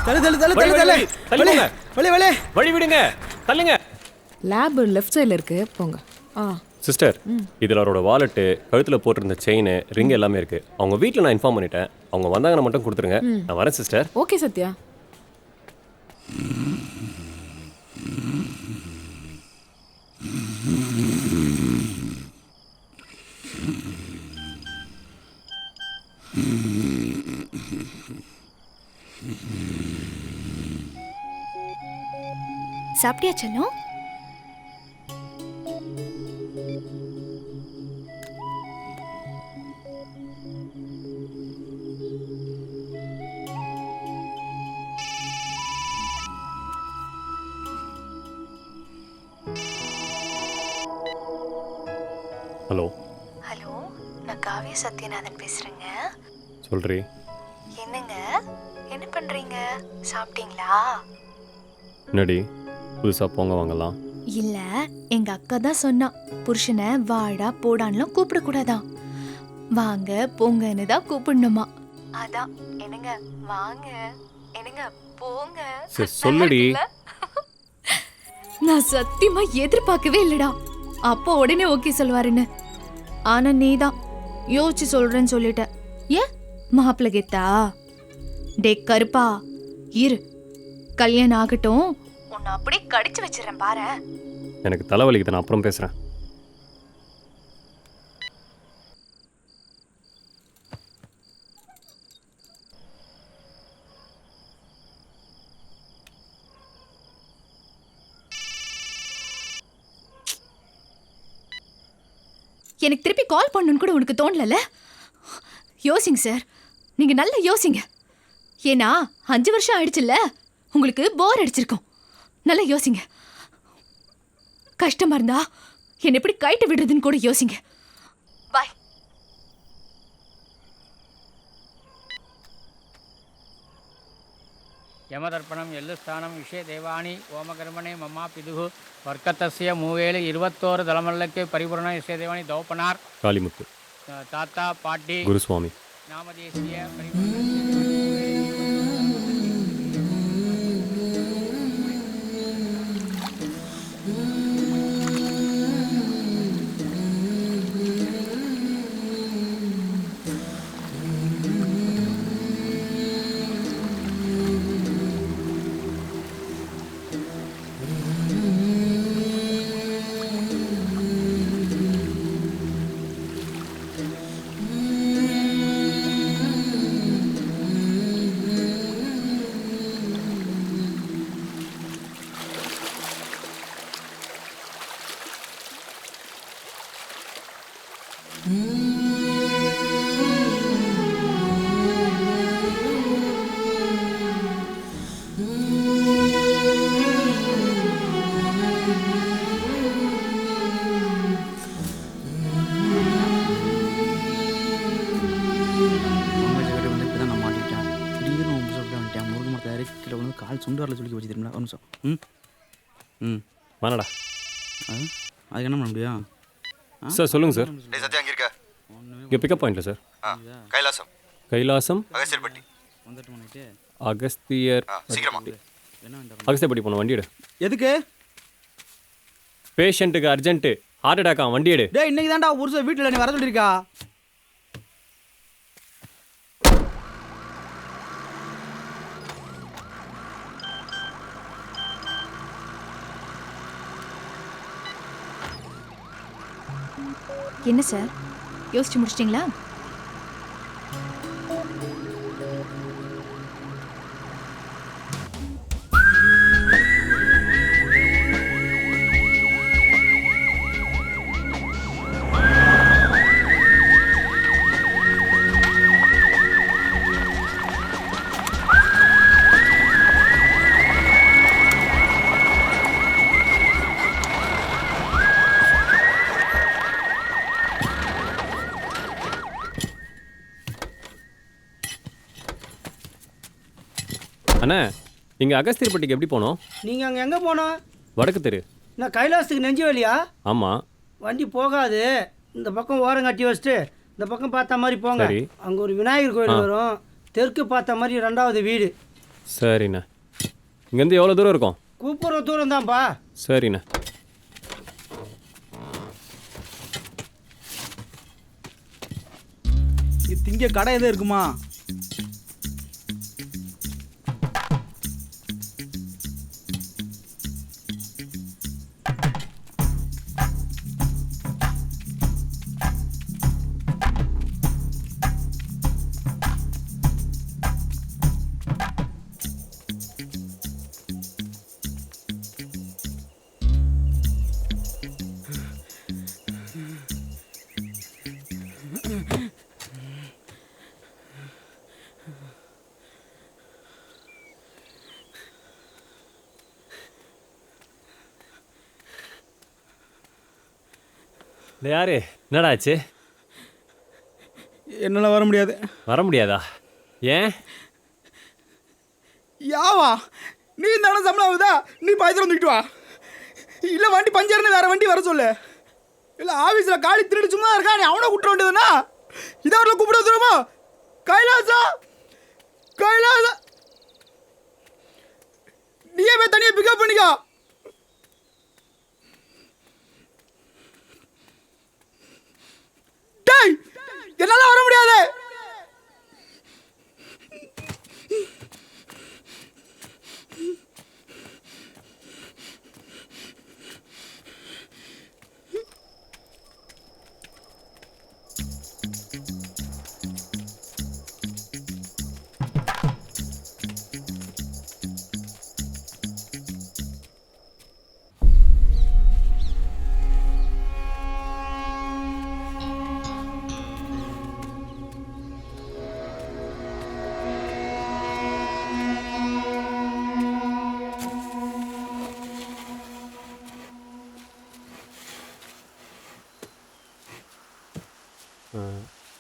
தள்ளு தள்ளு தள்ளு தள்ளு தள்ளு தள்ளுங்க. வெளியே வெளியே வழி விடுங்க, தள்ளுங்க. லேப் லெஃப்ட் சைடில் இருக்கு, போங்க. சிஸ்டர், இதில் அவரோட வாலெட்டு, கழுத்தில் போட்டிருந்த செயின், ரிங் எல்லாமே இருக்கு. அவங்க வீட்டில் நான் இன்ஃபார்ம் பண்ணிட்டேன். அவங்க வந்தாங்கன்னா மட்டும் கொடுத்துருங்க. நான் வரேன் சிஸ்டர். ஓகே சத்யா. சாப்பிட்டியா செல்லம்? ஹலோ. ஹலோ, நான் காவிய சத்யநாதன் பேசுறேங்க. சொல்றீ. என்னங்க, என்ன பண்றீங்க? சாப்பிட்டீங்களா? என்னடி புதுசாக போங்க வாங்கலாம்? இல்ல, எங்க அக்கா தான் சொன்னா புருஷனை வாடா போடான்லாம் கூப்பிடக்கூடாதான், வாங்க போங்கன்னு தான் கூப்பிடணுமா. அதான் என்னங்க வாங்க, என்னங்க போங்க. சரி சொல்லுடி. நான் சத்தியமா எதிர்பார்க்கவே இல்லடா அப்பா உடனே ஓகே சொல்வாருன்னு. ஆனா நீதான் யோசிச்சு சொல்றேன்னு சொல்லிட்ட. ஏன் மாப்பிள்ளை கெத்தா? டே கருப்பா, இரு, கல்யாணம் ஆகட்டும், உன்னை அப்படியே கடிச்சு வச்சிடறேன் பாரு. எனக்கு தலைவலிக்குது, நான் அப்புறம் பேசுகிறேன். எனக்கு திருப்பி கால் பண்ணணும்னு கூட உனக்கு தோணல? யோசிங்க சார், நீங்க நல்லா யோசிங்க. ஏன்னா 5 வருஷம் ஆயிடுச்சுல்ல, உங்களுக்கு போர் அடிச்சிருக்கும். நல்லா யோசிங்க. கஷ்டமா இருந்தா என்ன எப்படி கைட்டு விடுறதுன்னு கூட யோசிங்க. பாய். ಯಮದರ್ಪಣಂ ಎಲ್ಲು ಸ್ಥಾನಂ ವಿಷಯ ದೇವಾಣಿ ಓಮಕರ್ಮಣೆ ಮಮ್ಮ ಪಿದುಹು ವರ್ಕತಸ್ಯ ಮೂವೇಳು 21 ದಳಮಲ್ಲಕ್ಕೆ ಪರಿಪೂರ್ಣ ವಿಷಯ ದೇವಾಣಿ ದೌಪನಾರ್ காளிமுத்து, ತಾತ ಪಾಡ್ಡಿ குருசுவாமி. ನಾಮದೇಶೀಯ கால் சுண்டு வரல சொல்லி வச்சு திரும்ப ஒரு நிமிஷம். வானடா. அதுக்கு என்ன பண்ண முடியும் சார்? சொல்லுங்கள் சார். சத்யா அங்கே இருக்க? இங்கே பிக்கப் பாயிண்ட்ல சார். கைலாசம் கைலாசம் அகசியர்பட்டி வந்துட்டு பண்ணிட்டு அகஸ்தியர். சீக்கிரமா. அகஸ்தியப்பட்டி போன வண்டி எடு. எதுக்கு? பேஷண்ட்டுக்கு அர்ஜென்ட்டு, ஹார்ட் அட்டாக்கா, வண்டி எடு. டேய், இன்னைக்கு தான்டா புருஷன் வீட்டில் நீ வர சொல்லியிருக்கா. என்ன சார், யோசிச்சு முடிச்சிட்டிங்களா? அண்ணா, இங்கே அகஸ்தியர்பட்டிக்கு எப்படி போனோம்? நீங்கள் அங்கே எங்கே போனோம்? வடக்கு தெரு. நான் கைலாசத்துக்கு நெஞ்சு வழியா? ஆமாம். வண்டி போகாது, இந்த பக்கம் ஓரம் கட்டி வச்சுட்டு இந்த பக்கம் பார்த்த மாதிரி போங்க. அங்கே ஒரு விநாயகர் கோயில் வரும், தெற்கு பார்த்த மாதிரி 2வது வீடு. சரிண்ணே. இங்கேருந்து எவ்வளோ தூரம் இருக்கும்? கூப்பிட்ற தூரம் தான்ப்பா. சரிண்ணே. திங்க கடை எதுவும் இருக்குமா? இல்லை யாரு? என்னடா ஆச்சு? என்னால் வர முடியாது. வர முடியாதா? ஏன்? யாவா நீ இருந்தாலும் சம்பளம் ஆகுதா? நீ பாய்ச்சல் வந்துக்கிட்டு வா. இல்லை வண்டி பஞ்சர்னு வேற வண்டி வர சொல்லு. இல்லை ஆஃபீஸில் காலி திருடி சும்மா இருக்கா, நீ அவனை கூப்பிட்டு வேண்டியதுன்னா இதை அவரில் கூப்பிட வந்துடுமா? கைலாசா கைலாசா நீயே போய் தனியாக பிக்கப் பண்ணிக்கோ. டேய் என்னால் வர முடியாது.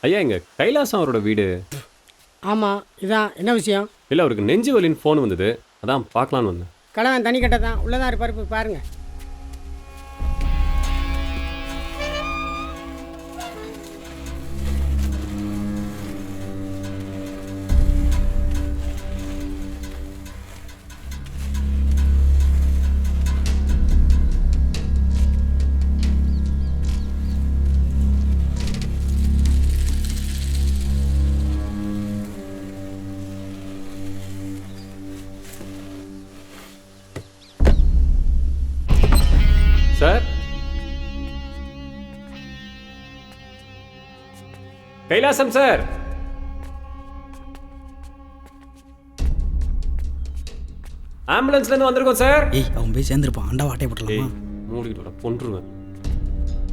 ஐயா, இங்கே கைலாசம் அவரோட வீடு. ஆமாம், இதான் என்ன விஷயம்? இல்லை, அவருக்கு நெஞ்சு வலின்னு ஃபோன் வந்தது, அதான் பார்க்கலான்னு வந்தேன். கலவன் தனி கட்ட தான் உள்ளதான் இருப்பார், போய் பாருங்கள். Sir, Kailasam sir. ஆம்புலன்ஸ்ல இருந்து வந்திருக்கோம் சார். ஏய் அவன் போய் சேர்ந்துருப்பான். அண்டா வாட்டை போட்டலாமா? மூடிட்டு கொன்றுவேன்.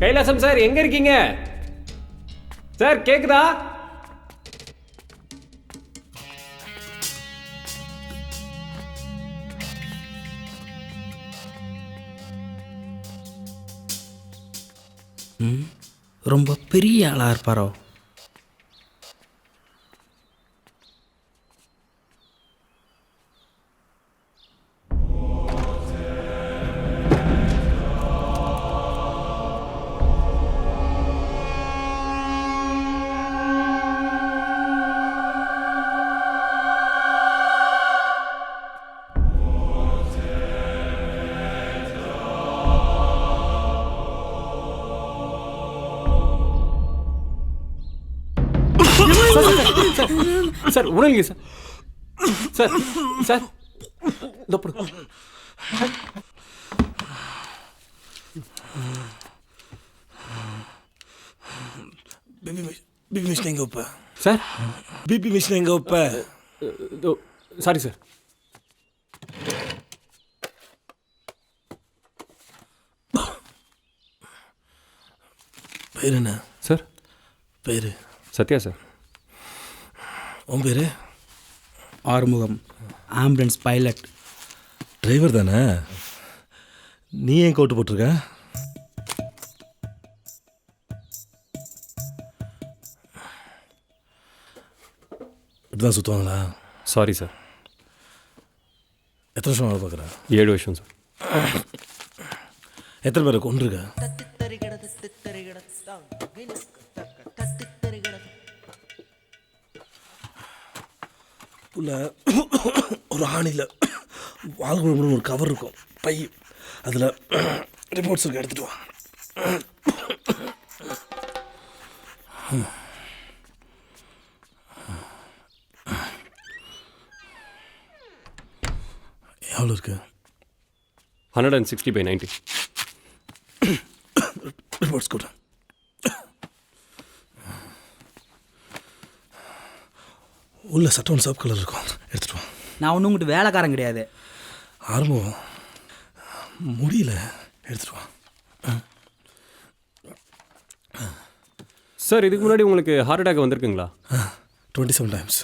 கைலாசம் சார், எங்க இருக்கீங்க சார்? கேக்குதா? ரொம்ப பெரிய ஆளாக இருப்பாரோ? சார் உணர்ங்க sir. Sir sir BP machine எங்கே வைப்ப சார்? பிபி மிஷின் எங்கே வைப்ப? Sorry sir. பேர் என்ன சார்? பேர் சத்யா சார். உன் பேர்? Arumugam, ambulance pilot. டிரைவர் தானே? நீ ஏன் கோட்டு போட்டிருக்க? இப்படிதான் சுற்றுவாங்களா? Sorry sir. எத்தனை வருஷம் வேலை பார்க்குற? 7 வருஷம் சார். எத்தனை பேரை கொண்டிருக்க? இடுப்பில் ஒரு ஆணியில் வால் குழம்புன்னு ஒரு கவர் இருக்கும் பை, அதில் ரிப்போர்ட்ஸ் இருக்க எடுத்துகிட்டு வா. எவ்வளோ இருக்கு? 160/90. ரிப்போர்ட்ஸ் கூட உள்ள சட்டம் சப் கலர் இருக்கும், எடுத்துகிட்டு வா. நான் ஒன்றும் உங்கள்கிட்ட வேலைக்காரன் கிடையாது. ஆரம்பம் முடியல, எடுத்துகிட்டு வா. சார் இதுக்கு முன்னாடி உங்களுக்கு ஹார்ட் அட்டாக் வந்திருக்குங்களா? 27 times.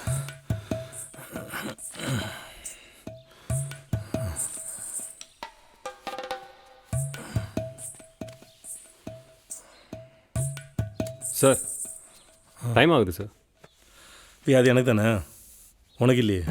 சார் டைம் ஆகுது சார். அது எனக்கு தானே, உனக்கு இல்லையே.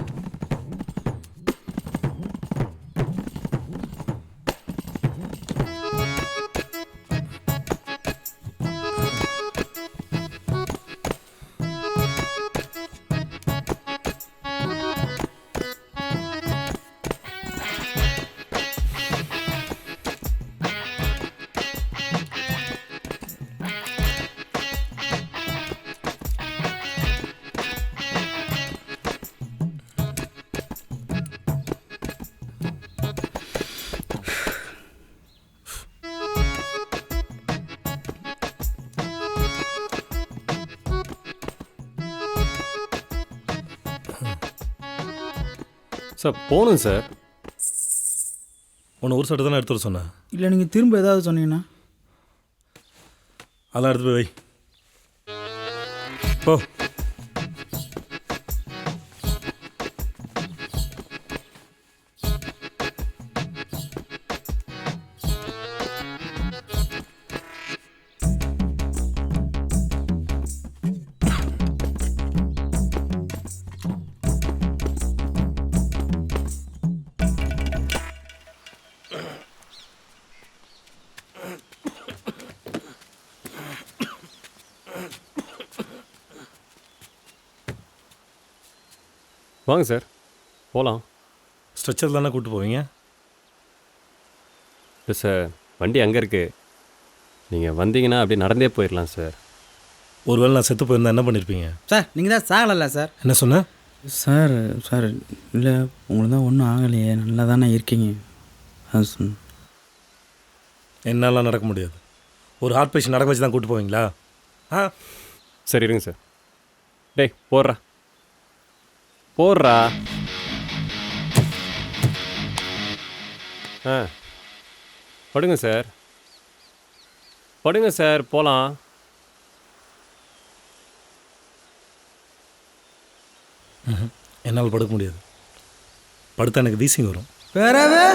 சார் போகணும் சார். உன்னை ஒரு சட்டை தானே எடுத்து வர சொன்னேன். இல்லை நீங்கள் திரும்ப ஏதாவது சொன்னீங்கன்னா அதெல்லாம் எடுத்து போய் வை. போ. வாங்க சார் போகலாம். ஸ்ட்ரெச்சர் தானே கூப்பிட்டு போவீங்க? இல்லை சார், வண்டி அங்கே இருக்குது. நீங்கள் வந்தீங்கன்னா அப்படியே நடந்தே போயிடலாம் சார். ஒருவேளை நான் செத்து போயிருந்தா என்ன பண்ணியிருப்பீங்க? சார் நீங்கள் தான் சாகலைல்ல சார்? என்ன சொன்ன? சார் சார் இல்லை உங்களுக்கு தான் ஒன்றும் ஆகலையே, நல்லா தானே இருக்கீங்க. அது சொன்ன என்னாலாம் நடக்க முடியாது. ஒரு ஹார்ட் பேஷண்ட் நடக்க வச்சு தான் கூப்பிட்டு போவீங்களா? சரி இருங்க சார். டேய் போடுறா போடுறா. படுங்க சார் படுங்க சார் போகலாம். என்னால் படுக்க முடியாது. படுத்தா எனக்கு வீசிங் வரும். பிறவே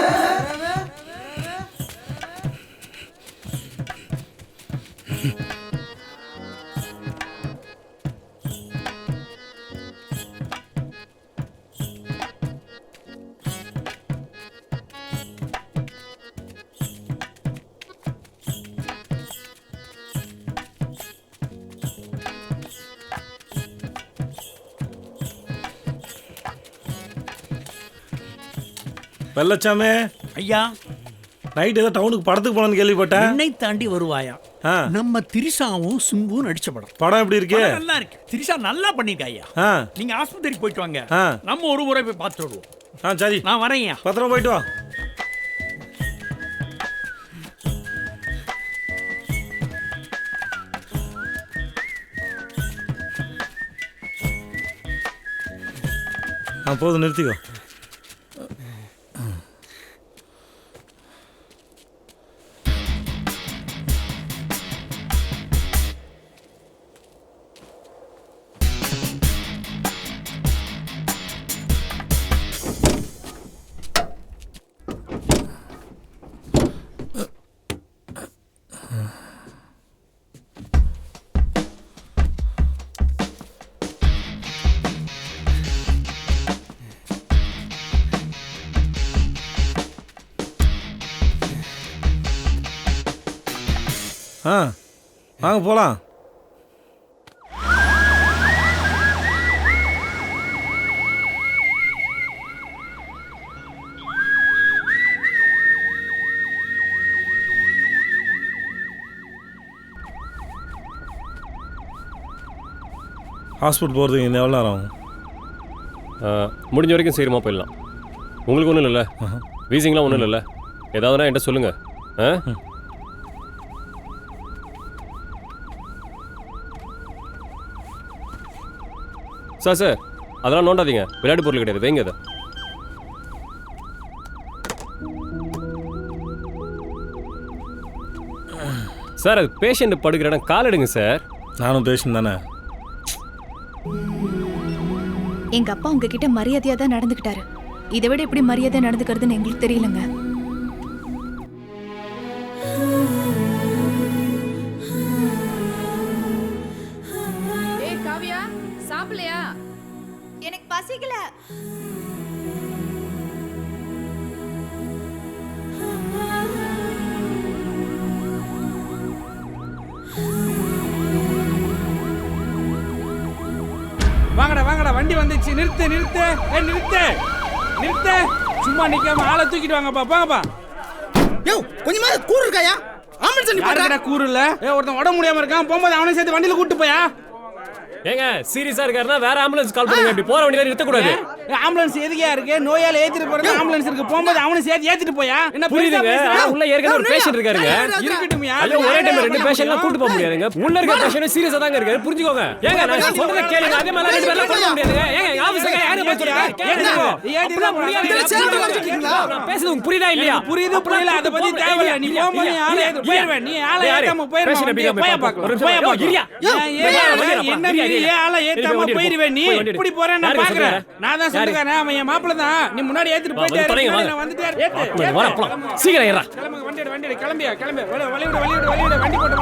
வெள்ளச்சாமே ஐயா, நைட் ஏதோ டவுனுக்கு படத்துக்கு போகலான்னு கேள்விப்பட்டேன். என்னை தாண்டி வருவாயா? நம்ம திரிசாவும் சிம்புவும் நடிச்ச படம். படம் எப்படி இருக்கு? நல்லா இருக்கு. திரிசா நல்லா பண்ணிருக்கா ஐயா. நீங்க ஆஸ்பத்திரிக்கு போயிட்டு வாங்க, நம்ம ஒரு முறை போய் பார்த்துட்டு வருவோம். சரி நான் வரேன். பத்திரமா போயிட்டு வா. போதும், நிறுத்திக்கோ. வாங்க போகலாம். ஹாஸ்பிட்டல் போகிறதுக்கு இன்னும் எவ்வளோ நேரம் ஆகும்? முடிஞ்ச வரைக்கும் சீக்கிரமாக போயிடலாம். உங்களுக்கு ஒன்றும் இல்லைல்ல? வீசிங்லாம் ஒன்றும் இல்லைல்ல? ஏதாவதுனா என்கிட்ட சொல்லுங்கள். சார் அதெல்லாம் நோண்டாதீங்க, விளையாட்டு பொருள் கிடையாது, வைங்க அதை. சார் அது பேஷண்ட் படுக்கிற இடம், கால் எடுங்க சார். நானும் பேஷண்ட் தானே. எங்க அப்பா உங்ககிட்ட மரியாதையா தான் நடந்துக்கிட்டாரு. இதை விட எப்படி மரியாதை நடந்துக்கிறதுன்னு எங்களுக்கு தெரியலங்க. ஏய் காவியா, சாப்பிடலையா? எனக்கு பசிக்கல. வாங்கடா வண்டி வந்துச்சு. நிறுத்து. சும்மா நிக்காம ஆளை தூக்கிட்டு வாங்கப்பா, போங்கப்பா. யோ கொஞ்சமா கூறு இருக்காயா? ஆம்புலன்ஸ் நீ பாடுற. யாரடா கூறு இல்ல? ஒருத்தன் உடம்பு முடியாம இருக்கான், போகும்போது அவனையும் சேர்த்து வண்டியில கூட்டு போயா. ஏங்க சீரியஸா இருக்காருன்னா வேற ஆம்புலன்ஸ் கால் பண்ணுங்க. இப்படி போற வண்டியில நிறுத்தக்கூடாது. ஆம்புலன்ஸ் எதுக்கா இருக்கு? நோயால ஏத்திட்டு போறது ஆம்புலன்ஸ் இருக்கு, போகும்போது அவனை சேர்த்து ஏத்திட்டு போயா. என்ன புரியுதுங்க? உள்ள ஏற்கனவே ஒரு பேஷண்ட் இருக்காருங்க. இருக்கட்டும். ஐயோ ஒரே டைம்ல ரெண்டு பேஷண்ட்லாம் கூட்டி போக முடியாதுங்க. உள்ள இருக்க பேஷண்ட் சீரியஸா தாங்க இருக்காரு, புரிஞ்சுக்கோங்க. ஏங்க நான் சொல்றத கேளுங்க. அதே மாதிரி ரெண்டு பேர்லாம் கூட்டி போக முடியாதுங்க. ஏங்க எங்க ஆபீஸ்ல யாரு போய் சொல்றா? ஏத்திட்டு முடியாது. நான் பேசுறது உங்களுக்கு புரியுதா இல்லையா? புரியுது அத பத்தி தேவையில்ல. நீ போகும்போது ஆளை ஏத்து போயிடுவே. நீ ஆளை ஏத்தாம போயிடுவே. போய் பார்க்கலாம். என்ன நீ ஆளை ஏத்தாம போயிடுவே. நீ இப்படி போறேன்னு நான் பாக்குறேன். நான் தான் சொல்றேன், அவன் என் மாப்பிள்ளை தான். நீ முன்னாடி ஏத்திட்டு போயிட்டே இரு. நான் வந்துட்டே இருக்கேன். சீக்கிரம் ஏறா. வண்டி கிளம்பியா. வழிவிடு வண்டி போட்டு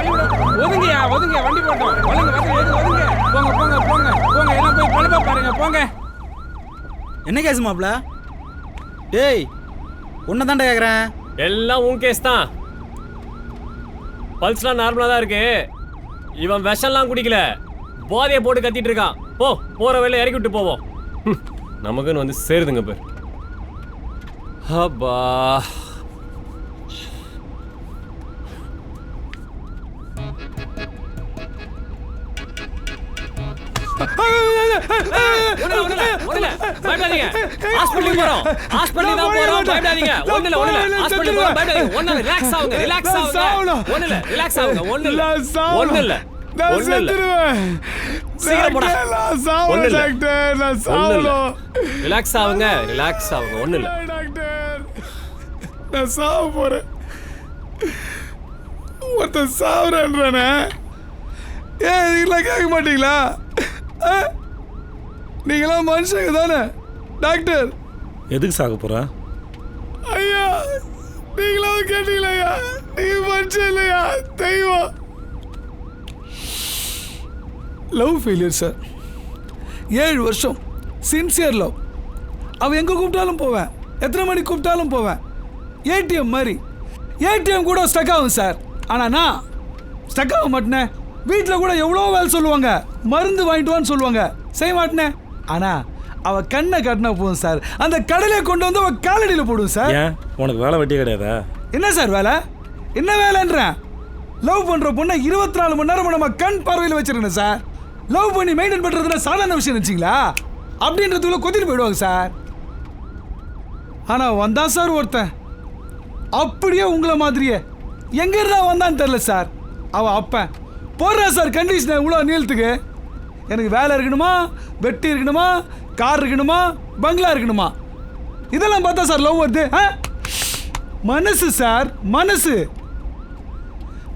ஒதுங்கயா. வண்டி போட்டோம். ஒதுங்க. போங்க எல்லாம் போய் பழப்ப பாருங்க, போங்க. என்ன கேஸ் மாப்ள? டேய் உன்ன தான்டா கேக்குறேன். எல்லாம் உன் கேஸ் தான். பல்ஸ்லாம் நார்மலா தான் இருக்கு. இவன் விஷம்லாம் குடிக்கல, போதையை போட்டு கத்திட்டு இருக்கான். போற வழியில இறக்கி விட்டு போவோம். நமக்குன்னு வந்து சேருதுங்க பேர். அப்பா பயப்படாதீங்க. ஹாஸ்பிட்டலுக்கு போறோம். ஹாஸ்பிட்டலுக்கு தான் போறோம். பயப்படாதீங்க. ஒண்ணு இல்ல. ஹாஸ்பிட்டலுக்கு போறோம். பயப்படாதீங்க. ஒண்ணு ரிலாக்ஸ் ஆகுங்க. ஒண்ணு இல்ல. ரிலாக்ஸ் ஆகுங்க. ஒண்ணு இல்ல. சீக்கிரம் போடா. ஒண்ணு இல்ல. ரிலாக்ஸ் ஆகுங்க. ஒண்ணு இல்ல. நான் சாவ போறேன். ஒருத்தன் சாவுறேன்றானே. ஏன் இதெல்லாம் கேட்க மாட்டீங்களா? நீங்களாம் மனுஷங்க தானே டாக்டர்? எதுக்கு சாக போகிறா? ஐயா நீங்களாவது கேட்டீங்களா? நீங்க மனுஷன் இல்லையா? தெய்வம். Love failure sir. 7 வருஷம் சின்சியர் லவ். அவன் எங்கே கூப்பிட்டாலும் போவேன், எத்தனை மணிக்கு கூப்பிட்டாலும் போவேன். ஏடிஎம் மாதிரி. ஏடிஎம் கூட ஸ்டக் ஆகும் சார். ஆனால் நான் ஸ்டக் ஆக மாட்டேனே. வீட்டில் கூட எவ்வளோ வேலை சொல்லுவாங்க, மருந்து வாங்கிட்டு வான்னு சொல்லுவாங்க, செய்ய மாட்டேனே. ஆனால் அவள் கண்ணை கட்டினா போதும் சார், அந்த கடலையை கொண்டு வந்து அவள் காலடியில் போடுவோம் சார். ஏன் உனக்கு வேலை வெட்டியே கிடையாதா? என்ன சார் வேலை? என்ன வேலைன்றேன்? லவ் பண்ணுற பொண்ணை 24 மணி நேரம் நம்ம கண் பார்வையில் வச்சிருக்கேன் சார். லவ் பண்ணி மெயின்டைன் பண்ணுறதுனா சாதாரண விஷயம் நினச்சிங்களா? அப்படின்றதுக்குள்ள கொத்திட்டு போயிடுவாங்க சார். ஆனால் வந்தான் சார் ஒருத்தன், அப்படியே உங்களை மாதிரியே. எங்கே இருந்தா வந்தான்னு தெரில சார். அவள் அப்பன் போடுறா சார் கண்டிஷனை இவ்வளோ நீளத்துக்கு. எனக்கு வேலை இருக்கணுமா, வெட்டி இருக்கணுமா, கார் இருக்கணுமா, பங்களா இருக்கணுமா, இதெல்லாம் பார்த்தா சார் லவ் வருது. மனசு சார், மனசு.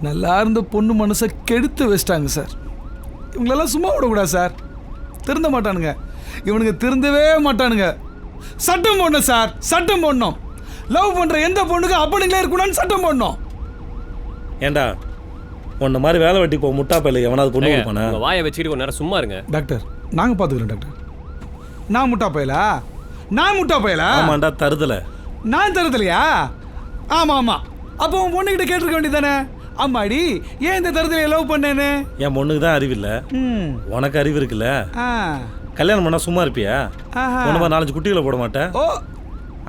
நல்லா இருந்த பொண்ணு மனசை கெடுத்து வச்சிட்டாங்க சார். இவங்களெல்லாம் சும்மா விடக்கூடாது சார். திருந்த மாட்டானுங்க இவனுங்க, திருந்தவே மாட்டானுங்க. சட்டம் போடணும் சார், சட்டம் போடணும். லவ் பண்ணுற எந்த பொண்ணுக்கு அப்படிங்களே இருக்கணும்னு சட்டம் போடணும். ஏண்டா உன்ன மாதிரி வேலை வெட்டி போ முட்டா பையில எவனாவது பொண்ணு கொடுப்பானே? வாயை வச்சுட்டு கொஞ்ச நேரம் சும்மா இருங்க டாக்டர். நாங்கள் பார்த்துக்கிறோம் டாக்டர். நான் முட்டா பையலா? நான் முட்டா பையலா? ஆமாண்டா தருதல. நான் தருதலையா? ஆமாம் ஆமாம். அப்போ உன் பொண்ணுக்கிட்ட கேட்டிருக்க வேண்டியதானே, அம்மாடி ஏன் இந்த தருதலையை லவ் பண்ணேன்னு? என் பொண்ணுக்கு தான் அறிவு இல்லை, உனக்கு அறிவு இருக்குல்ல. கல்யாணம் பண்ணா சும்மா இருப்பியா? உன்ன மாதிரி 4 குட்டிகளை போட மாட்டேன். ஓ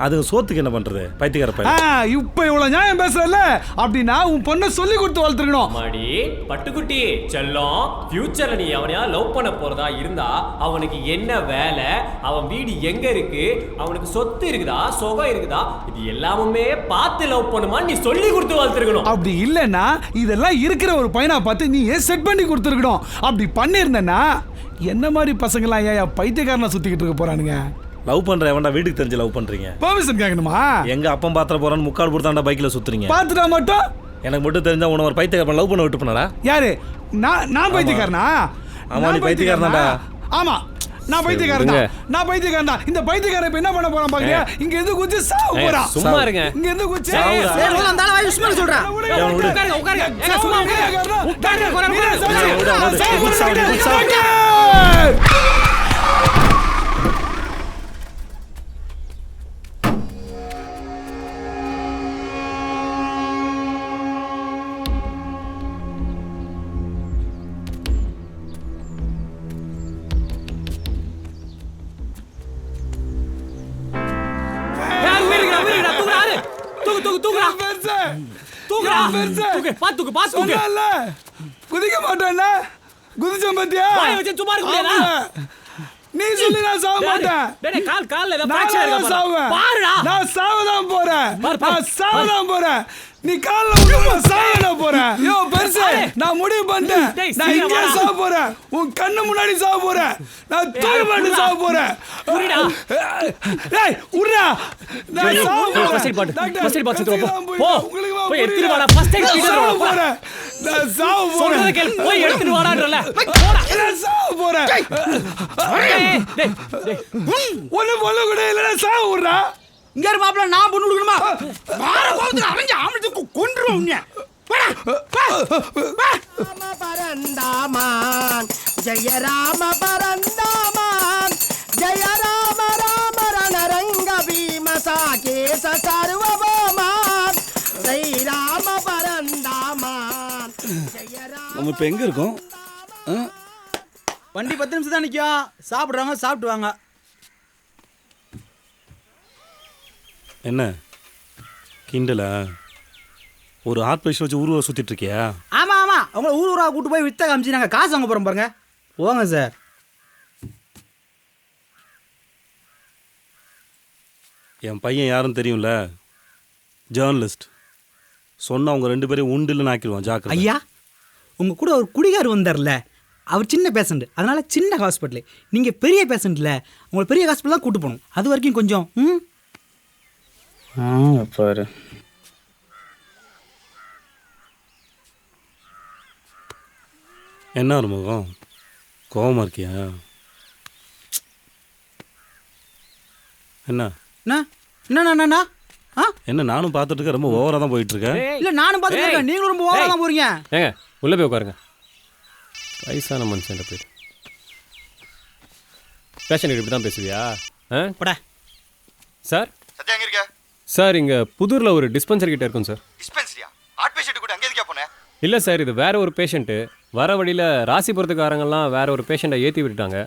அது சோத்துக்கு என்ன பண்றது பைத்தியக்கார பையன். இப்போ இவ்வளவு நியாயம் பேசுறல அப்படின்னா உன் பொண்ணை சொல்லி கொடுத்து வளர்த்துருக்கணும். மாடி பட்டுக்குட்டி செல்லம், ஃபியூச்சர்ல நீ அவனையா லவ் பண்ண போறதா இருந்தா அவனுக்கு என்ன வேலை, அவன் வீடு எங்க இருக்கு, அவனுக்கு சொத்து இருக்குதா சுகம் இருக்குதா, இது எல்லாமே பார்த்து லவ் பண்ணுமா நீ சொல்லி கொடுத்து வளர்த்துருக்கணும். அப்படி இல்லைன்னா இதெல்லாம் இருக்கிற ஒரு பையனா பார்த்து நீ செட் பண்ணி கொடுத்துருக்கணும். அப்படி பண்ணியிருந்தேன்னா என்ன மாதிரி பசங்களாம் ஏன் பைத்தியக்காரனா சுத்திக்கிட்டு இருக்க போறானுங்க? லவ் பண்ற எவன்டா வீட்டுக்கு தெரிஞ்சு லவ் பண்றீங்க? பெர்மிஷன் கேட்கணுமா? எங்க அப்பன் பாத்திர போறான்னு முக்கால் கொடுத்தாண்டா பைக்ல சுத்துறீங்க. பாத்துட்டா மட்டும் எனக்கு மட்டும் தெரிஞ்சா உன ஒரு பைத்தியக்காரன் லவ் பண்ண விட்டு போனாடா. யாரு? நான் பைத்தியக்காரனா? ஆமா நீ பைத்தியக்காரனாடா. ஆமா நான் பைத்தியக்காரன் தான். நான் பைத்தியக்காரன் தான். இந்த பைத்தியக்காரன் இப்ப என்ன பண்ண போறான் பாக்குறியா? இங்க இருந்து குச்சி சாவு போறான். சும்மா இருங்க. இங்க இருந்து குச்சி சரி அந்த ஆளை வாய் சும்மா சொல்றேன். உட்காருங்க உட்காருங்க. ஏங்க சும்மா குதிக்க மாட்டேன்னா குதிச்ச பத்தியா? சும்மா இருக்க முடியாதா? நீ சொல்லி நான் சாவ மாட்டேன். டேய் கால் கால்ல ஏதோ நான் ஃபிராக்சர் இருக்கா சாவேன். பாருடா. நான் சாவதான் போறேன். பாரு. நான் சாவதான் போறேன். நீ கால்ல விழுந்து சாவதான் போறேன். யோ பெருசு நான் முடிவு பண்ணிட்டேன். டேய், நான் இங்க சீக்கிரம் சாவ போறேன். உன் கண்ணு முன்னாடி சாவ போறேன். நான் தூக்கு மாட்டி சாவ போறேன். புரியுடா? டேய் உர்ரா. நான் சாவ போறேன். ஃபர்ஸ்ட் எய்ட் பாட்டு. Doctor, first aid box first aid எடுத்து தான் போ. புரியுது. உங்களுக்கு வா போய் எடுத்து புரியுது. வாடா. ஃபர்ஸ்ட் எய்ட் நான் எடுத்து சாவ வாடா. போறேன். நான் சாவ போறேன். சொல்றத கேளு. போய் எடுத்து வாடான்றல. போடா. நான் சாவ போறேன். டேய் டேய். ஒண்ணு பொண்ணு கூட இல்லைன்னா சாவ விடுறா. இங்க இரு மாப்பிள்ள, நான் பொண்ணு கொடுக்கணுமா? வார கோபத்துக்கு அரைஞ்சு ஆமத்துக்கு கொன்றுவோம் உன்னை. ராம பரந்தாமான் ஜெய ராம பரந்தாமான் ஜெய ராம ராம ரணரங்க பீம சாகேச சர்வபௌமான் ஜெய ராம பரந்தாமான் ஜெய ராம. நம்ம இப்ப எங்க இருக்கோம்? வண்டி 10 நிமிஷம் தான் நிற்கும். சாப்பிட்றாங்க, சாப்பிட்டு வாங்க. என்ன கிண்டலா? ஒரு ஹார்ட் பேஷண்ட் வச்சு ஊர் சுத்திட்டு இருக்கியா? ஆமா ஆமா, அவங்கள ஊர் ஊரா கூட்டு போய் வித்த காமிச்சு நாங்கள் காசு வாங்க போறோம் பாருங்க. போங்க சார். என் பையன் யாருன்னு தெரியும்ல, ஜேர்னலிஸ்ட். சொன்னா அவங்க 2 பேரையும் உண்டுன்னு ஆக்கிடுவான். ஜாக்கிரதை. ஐயா, உங்க கூட ஒரு குடிகார் வந்தார்ல, அவர் சின்ன பேஷண்ட், அதனால சின்ன ஹாஸ்பிட்டலு. நீங்கள் பெரிய பேஷண்ட்ல, உங்களை பெரிய ஹாஸ்பிட்டல் தான் கூட்டு போகணும். அது வரைக்கும் கொஞ்சம் பாரு. என்ன முகம் கோவமா இருக்கியா? என்ன என்ன என்ன நானும் பார்த்துட்டு இருக்கேன். ரொம்ப ஓவரா தான் போயிட்டு இருக்கேன். இல்லை நானும் பார்த்துருக்கேன், நீங்களும் ரொம்ப ஓவரா தான் போறீங்க. ஏங்க உள்ள போய் உட்காருங்க. வயசான மனுஷன் போயிட்டு பேஷண்ட் இப்படி தான் பேசுவியா? படா சார். சத்யா எங்க இருக்க? சார் இங்கே புதூரில் ஒரு டிஸ்பென்சரி கிட்ட இருக்கும் சார். டிஸ்பென்சரியா? ஹார்ட் பேஷண்ட் கூட அங்கே எதுக்கா போனேன்? இல்லை சார், இது வேற ஒரு பேஷண்ட்டு. வர வழியில் ராசிபுரத்துக்காரங்கெல்லாம் வேற ஒரு பேஷண்ட்டை ஏற்றி விட்டுட்டாங்க.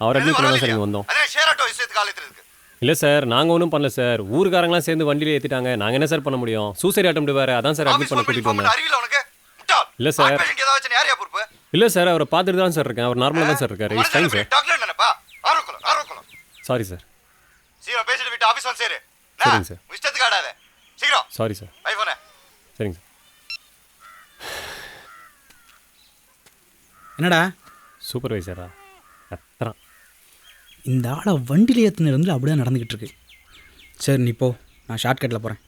அவர் அட்மிட் பண்ண தான் சார் இங்கே வந்தோம். அதான் ஷேர் ஆட்டோ விஷயத்துக்கு ஆள் இருக்கு. இல்லை சார், நாங்கள் ஒன்றும் பண்ணல சார். ஊருக்காரங்களாம் சேர்ந்து வண்டியில் ஏற்றிட்டாங்க. நாங்கள் என்ன சார் பண்ண முடியும்? சூசைட் அட்டெம்ப்ட் வேறு. அதான் சார் அட்மிட் பண்ண கூட்டிகிட்டு வந்தேன். அறிவியல உனக்கு முட்டாள். இல்லை சார். ஹார்ட் பேஷண்ட் ஏதாவது வச்சு யாரையா பொறுப்பு? இல்லை சார், அவரை பார்த்துட்டு தான் சார் இருக்கேன். அவர் நார்மலாக தான் சார் இருக்காரு. It's fine sir. டாக்டர் என்னப்பா? ஆரோக்கலாம். Sorry sir. சீக்கிரம் பேஷண்ட் விட்டு ஆபீஸ் வந்து சேரு. சரிங்க சார். இஷ்டத்துக்கு ஆடாத. சீக்கிரம். Sorry sir. ஐபோனே. சரிங்க சார். என்னடா சூப்பர்வைசரா அத்தரம் இந்த ஆளை வண்டியில் ஏற்றுனதுலேருந்து அப்படியே நடந்துக்கிட்டு இருக்கு. சரி நீ போ, நான் ஷார்ட்கட்டில் போகிறேன்.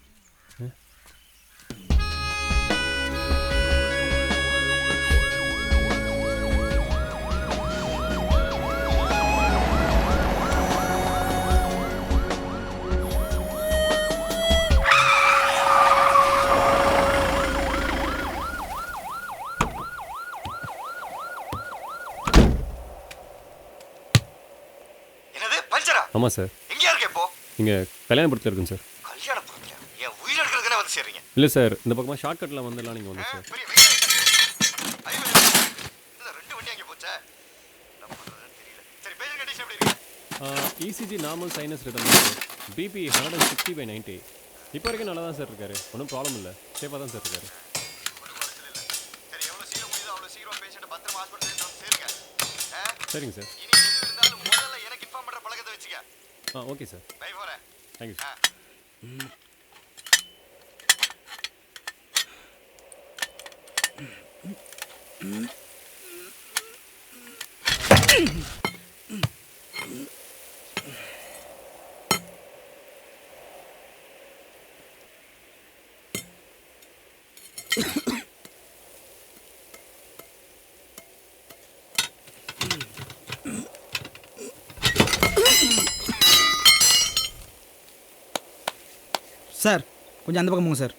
ஆமாம் சார். எங்கே இருக்க இப்போ? இங்கே கல்யாணபுரத்தில் இருக்குங்க சார். கல்யாணபுரத்துல? என் உயிர் எடுக்கிறதுக்குனே வந்து சேர்றீங்க. இல்லை சார், இந்த பக்கமாக ஷார்ட்கட்டில் வந்துடலாம் நீங்கள் வந்து சார். பெரிய ரெண்டு வண்டி அங்கே போச்சா? என்ன பண்ணுறதுன்னு தெரியல. சரி பேஷண்ட் கண்டிஷன் எப்படி இருக்கு? ECG normal sinus rhythm BP 160/90. இப்போ வரைக்கும் நல்லா தான் சார் இருக்காரு, ஒன்றும் ப்ராப்ளம் இல்லை, சேஃபாக தான் சார் இருக்காரு. சரி, எவ்வளவு சீக்கிரம் முடியுதோ அவ்வளவு சீக்கிரம் பேஷண்ட்டை பத்திரமா ஹாஸ்பிட்டல் சேருங்க. சரிங்க சார். இனி எது இருந்தாலும் முதல்ல எனக்கு இன்ஃபார்ம் பண்ற பழக்கத்தை வச்சுக்க. Okay sir. பை போறேன். Thank you sir. சார் கொஞ்சம் அந்த பக்கம் போங்க சார்.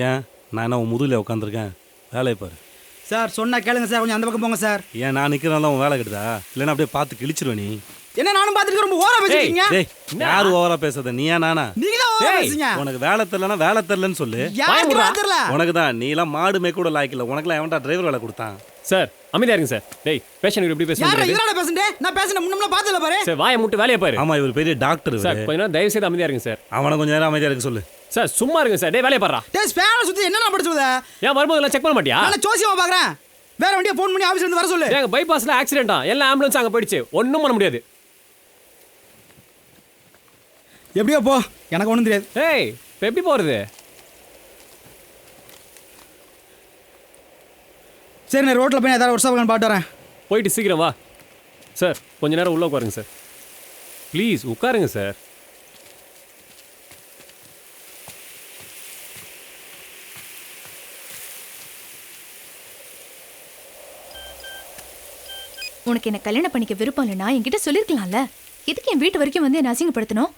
ஏன் நான் என்ன உன் முதுகில் உட்காந்துருக்கேன், வேலையை பாரு. சார் சொன்னா கேளுங்க சார், கொஞ்சம் அந்த பக்கம் போங்க சார். ஏன் நான் நிற்கிறனால உன் வேலை கெடுதா? இல்லைன்னா அப்படியே பார்த்து கிழிச்சிருவேன் நீ. என்ன நானும் பார்த்துட்டு ரொம்ப ஓவரா பேசிட்டீங்க. டேய், யாரு ஓவரா பேசுறத, நீயா நானா? நீங்க தான் ஓவரா பேசுங்க. உனக்கு வேலை தெரியலனா வேலை தெரியலன்னு சொல்லு. யாருக்கு வேலை தெரியல? உனக்கு தான். நீ எல்லாம் மாடு மேய்க்க கூட லாய்க்கல. உனக்குலாம் எவன்டா டிரைவர் வேலை கொடுத்தான்? சார் அமைதியா இருங்க சார். டேய் பேஷண்ட் எப்படி யாரா பேசுறீங்க? இதனால பேசுறே? நான் பேசுன முன்னம்ல பார்த்தல பாரு. சார் வாயை மூட்டு வேலையை பாரு. ஆமா, இவர் பெரிய டாக்டர். சார் கொஞ்ச நேரம் தயவு செய்து அமைதியா இருங்க சார். அவனை கொஞ்ச நேரம் அமைதியா இருக்க சொல்லு. சார் சும்மா இருங்க சார். டேய் வேலையை பாருடா. டேய் ஸ்பேன சுத்தி என்னடா படிச்சுத? ஏன் வரும்போதெல்லாம் செக் பண்ண மாட்டியா? நான் ஜோசியமா பார்க்கறேன். வேற வண்டியை ஃபோன் பண்ணி ஆபீஸ்ல இருந்து வர சொல்லு. ஏங்க பைபாஸ்ல ஆக்சிடென்ட்டா? எல்லா ஆம்புலன்ஸ் அங்க போயிடுச்சு, ஒண்ணும் பண்ண முடியாது. எப்படியோ போ, எனக்கு ஒண்ணும் தெரியாது. ஏய் இப்போ எப்படி போறது? சரி நான் ரோட்ல போய் ஏதாவது ஒரு சபகம் பாட்டு வரேன். போயிட்டு சீக்கிரம் வா சார். கொஞ்ச நேரம் உள்ள உட்காருங்க சார், ப்ளீஸ் உட்காருங்க சார். உனக்கு என்ன கல்யாணம் பண்ணிக்க விருப்பம் இல்லைன்னா என்கிட்ட சொல்லிருக்கலாம்ல. எதுக்கு என் வீட்டு வரைக்கும் வந்து என்ன அசிங்கப்படுத்தணும்?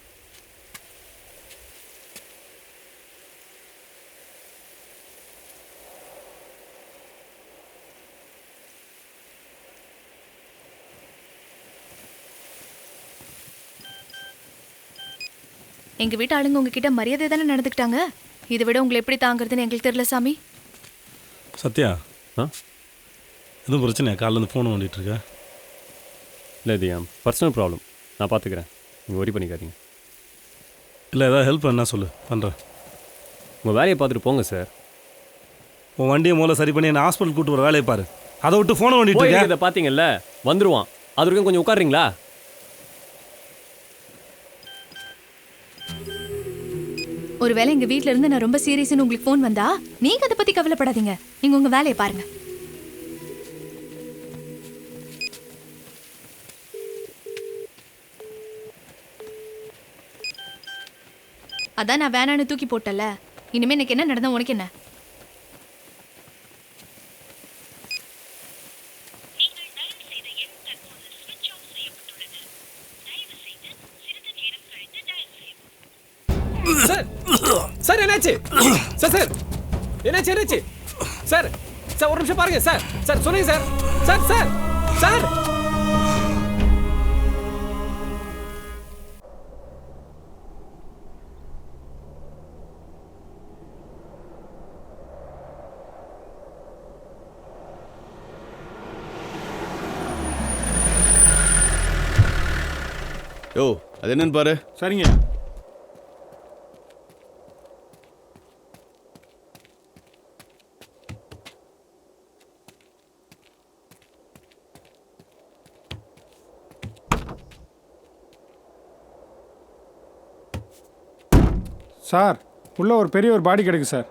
எங்க வீட்டு ஆளுங்க உங்ககிட்ட மரியாதை தானே நடந்துக்கிட்டாங்க. இதை விட உங்களை எப்படி தாங்கிறதுன்னு எங்களுக்கு தெரியல சாமி. சத்யா, எதுவும் பிரச்சனையா? காலைல இருந்து ஃபோன் பண்ணிட்டு இருக்க. இல்லை இது என் பர்சனல் ப்ராப்ளம், நான் பார்த்துக்கிறேன், நீங்கள் ஒரி பண்ணிக்காதீங்க. இல்லை ஏதாவது ஹெல்ப் என்ன சொல்லு, பண்ணுறேன். உங்கள் வேலையை பார்த்துட்டு போங்க சார். உன் வண்டியை மூலம் சரி பண்ணி என்ன ஹாஸ்பிட்டல் கூட்டு வர வேலையை பாரு. அதை விட்டு ஃபோனை பண்ணிட்டு இருக்க. இதை பார்த்தீங்கல்ல, வந்துடுவான். அது வரைக்கும் கொஞ்சம் உட்காருறீங்களா? ஒருவேளை எங்க வீட்ல இருந்து நான் ரொம்ப சீரியஸ்னு உங்களுக்கு ஃபோன் வந்தா நீங்க அதை பத்தி கவலைப்படாதீங்க. நீங்க உங்க வேலையை பாருங்க. அதான் நான் வேணான்னு தூக்கி போட்டல. இனிமே எனக்கு என்ன நடந்தா உனக்கு என்ன? சார் சார் என்னாச்சு? சார் சார் என்னாச்சு? என்னாச்சு சார்? சார் ஒரு நிமிஷம் பாருங்க சார். சார் சொல்லுங்க சார். சார் சார் சார் யோ அது என்னன்னு பாரு. சரிங்க. சார் உள்ள ஒரு பெரிய ஒரு பாடி கிடக்கு சார்.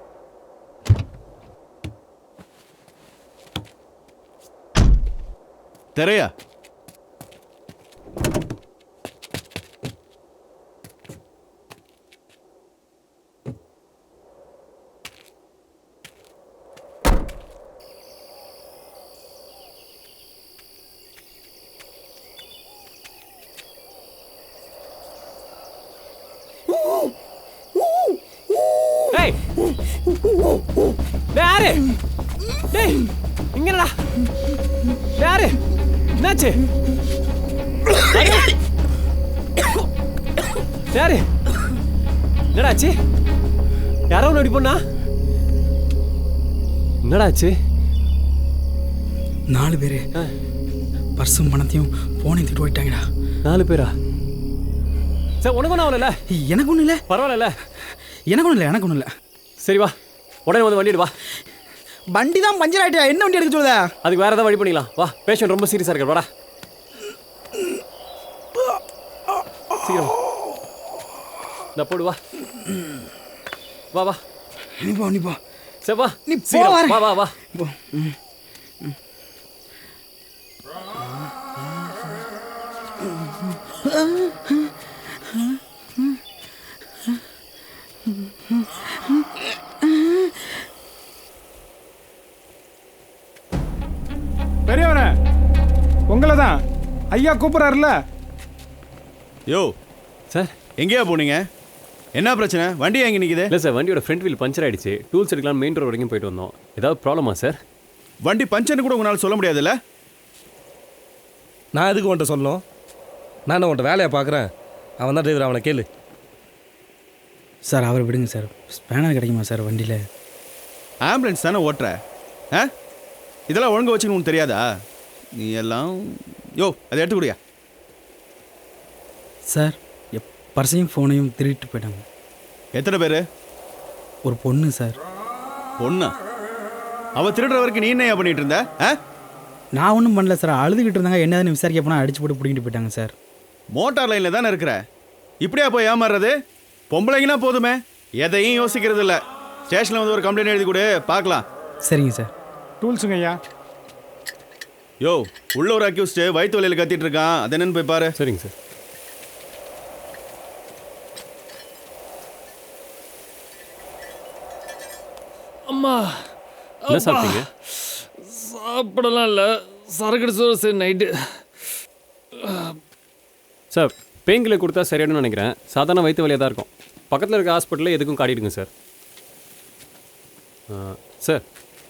தெரையா? டேய் யாரு? டேய் இங்கடா. யாரு? என்னாச்சு? யாரு? என்னடாச்சு? யாரோ நடி பொண்ணா? என்னடாச்சு? 4 பேரு பர்சும் பணத்தையும் போனையும் தூக்கிட்டு போயிட்டாங்கடா. 4 பேரா? சார் உனக்கு ஒன்றும் ஆகல. எனக்கு ஒன்றும் இல்லை. பரவாயில்ல. எனக்கு ஒன்றும் இல்லை, எனக்கு ஒன்றும் இல்லை. சரி வா, உடனே வந்து வண்டி எடு வா. வண்டி தான் பஞ்சர் ஆகிட்டா, என்ன வண்டி எடுக்க சொல்லுதா? அதுக்கு வேறு ஏதாவது வழி பண்ணிக்கலாம். வா, பேஷண்ட் ரொம்ப சீரியஸாக இருக்கார், வாடா சீக்கிரம். இந்த போடு வா வா வா. நீ போ, நீ போ. சரி வா, நீ சீக்கிரம் வா வா வா. போ. பெரியவனே, உங்களை தான் ஐயா கூப்பிட்றாருல. யோ சார், எங்கேயா போனீங்க? என்ன பிரச்சனை? வண்டி எங்கே நிற்குது? இல்லை சார், வண்டியோட ஃப்ரண்ட் வீல் பஞ்சர் ஆகிடுச்சு. டூல்ஸ் எடுக்கலாம் மெயின் ரோடு வரைக்கும் போயிட்டு வந்தோம். ஏதாவது ப்ராப்ளமா சார்? வண்டி பஞ்சர்னு கூட உங்களால் சொல்ல முடியாதுல்ல? நான் எதுக்கு உன்ட்ட சொல்லணும்? நான் உன்ட்ட வேலையை பார்க்குறேன். அவன் தான் டிரைவர், அவனை கேளு. சார் அவரை விடுங்க சார். ஸ்பேனர் கிடைக்குமா சார் வண்டியில்? ஆம்புலன்ஸ் தானே ஓட்டுற? ஆ, இதெல்லாம் ஒழுங்கு வச்சுக்கணும்னு தெரியாதா? நீ எல்லாம் யோ அதை எடுத்து கொடுயா. சார் பர்ஸையும் ஃபோனையும் திருடிட்டு போயிட்டாங்க. எத்தனை பேர்? ஒரு பொண்ணு சார். பொண்ணா? அவள் திருடுற வரைக்கும் நீ என்ன பண்ணிட்டு இருந்த? நான் ஒன்றும் பண்ணல சார், அழுதுகிட்டு இருந்தாங்க. என்னதுன்னு விசாரிக்க போனால் அடிச்சு போட்டு பிடிக்கிட்டு போயிட்டாங்க சார். மோட்டார் லைனில் தானே இருக்கிற, இப்படியா போய் ஏமாறுறது? பொம்பளைங்கன்னா போதுமே, எதையும் யோசிக்கிறது இல்லை. ஸ்டேஷனில் வந்து ஒரு கம்ப்ளைண்ட் எழுதி கொடு, பார்க்கலாம். சரிங்க சார். டூல்ஸுங்க ஐயா. யோ, உள்ள ஒரு அக்யூஸ்டு வயிற்று வலியில் கத்திட்டு இருக்கான், அது என்னன்னு போய் பாரு. சரிங்க சார். அம்மா, என்ன சாப்பிட்டீங்க? சாப்பிடலாம் இல்லை, சரக்கு சோறு. சரி நைட்டு. சார் பெயின் கில்லர் கொடுத்தா சரியானு நினைக்கிறேன். சாதாரண வயிற்று வலியாக தான் இருக்கும். பக்கத்தில் இருக்க ஹாஸ்பிட்டலில் எதுக்கும் காட்டிடுங்க சார். சார்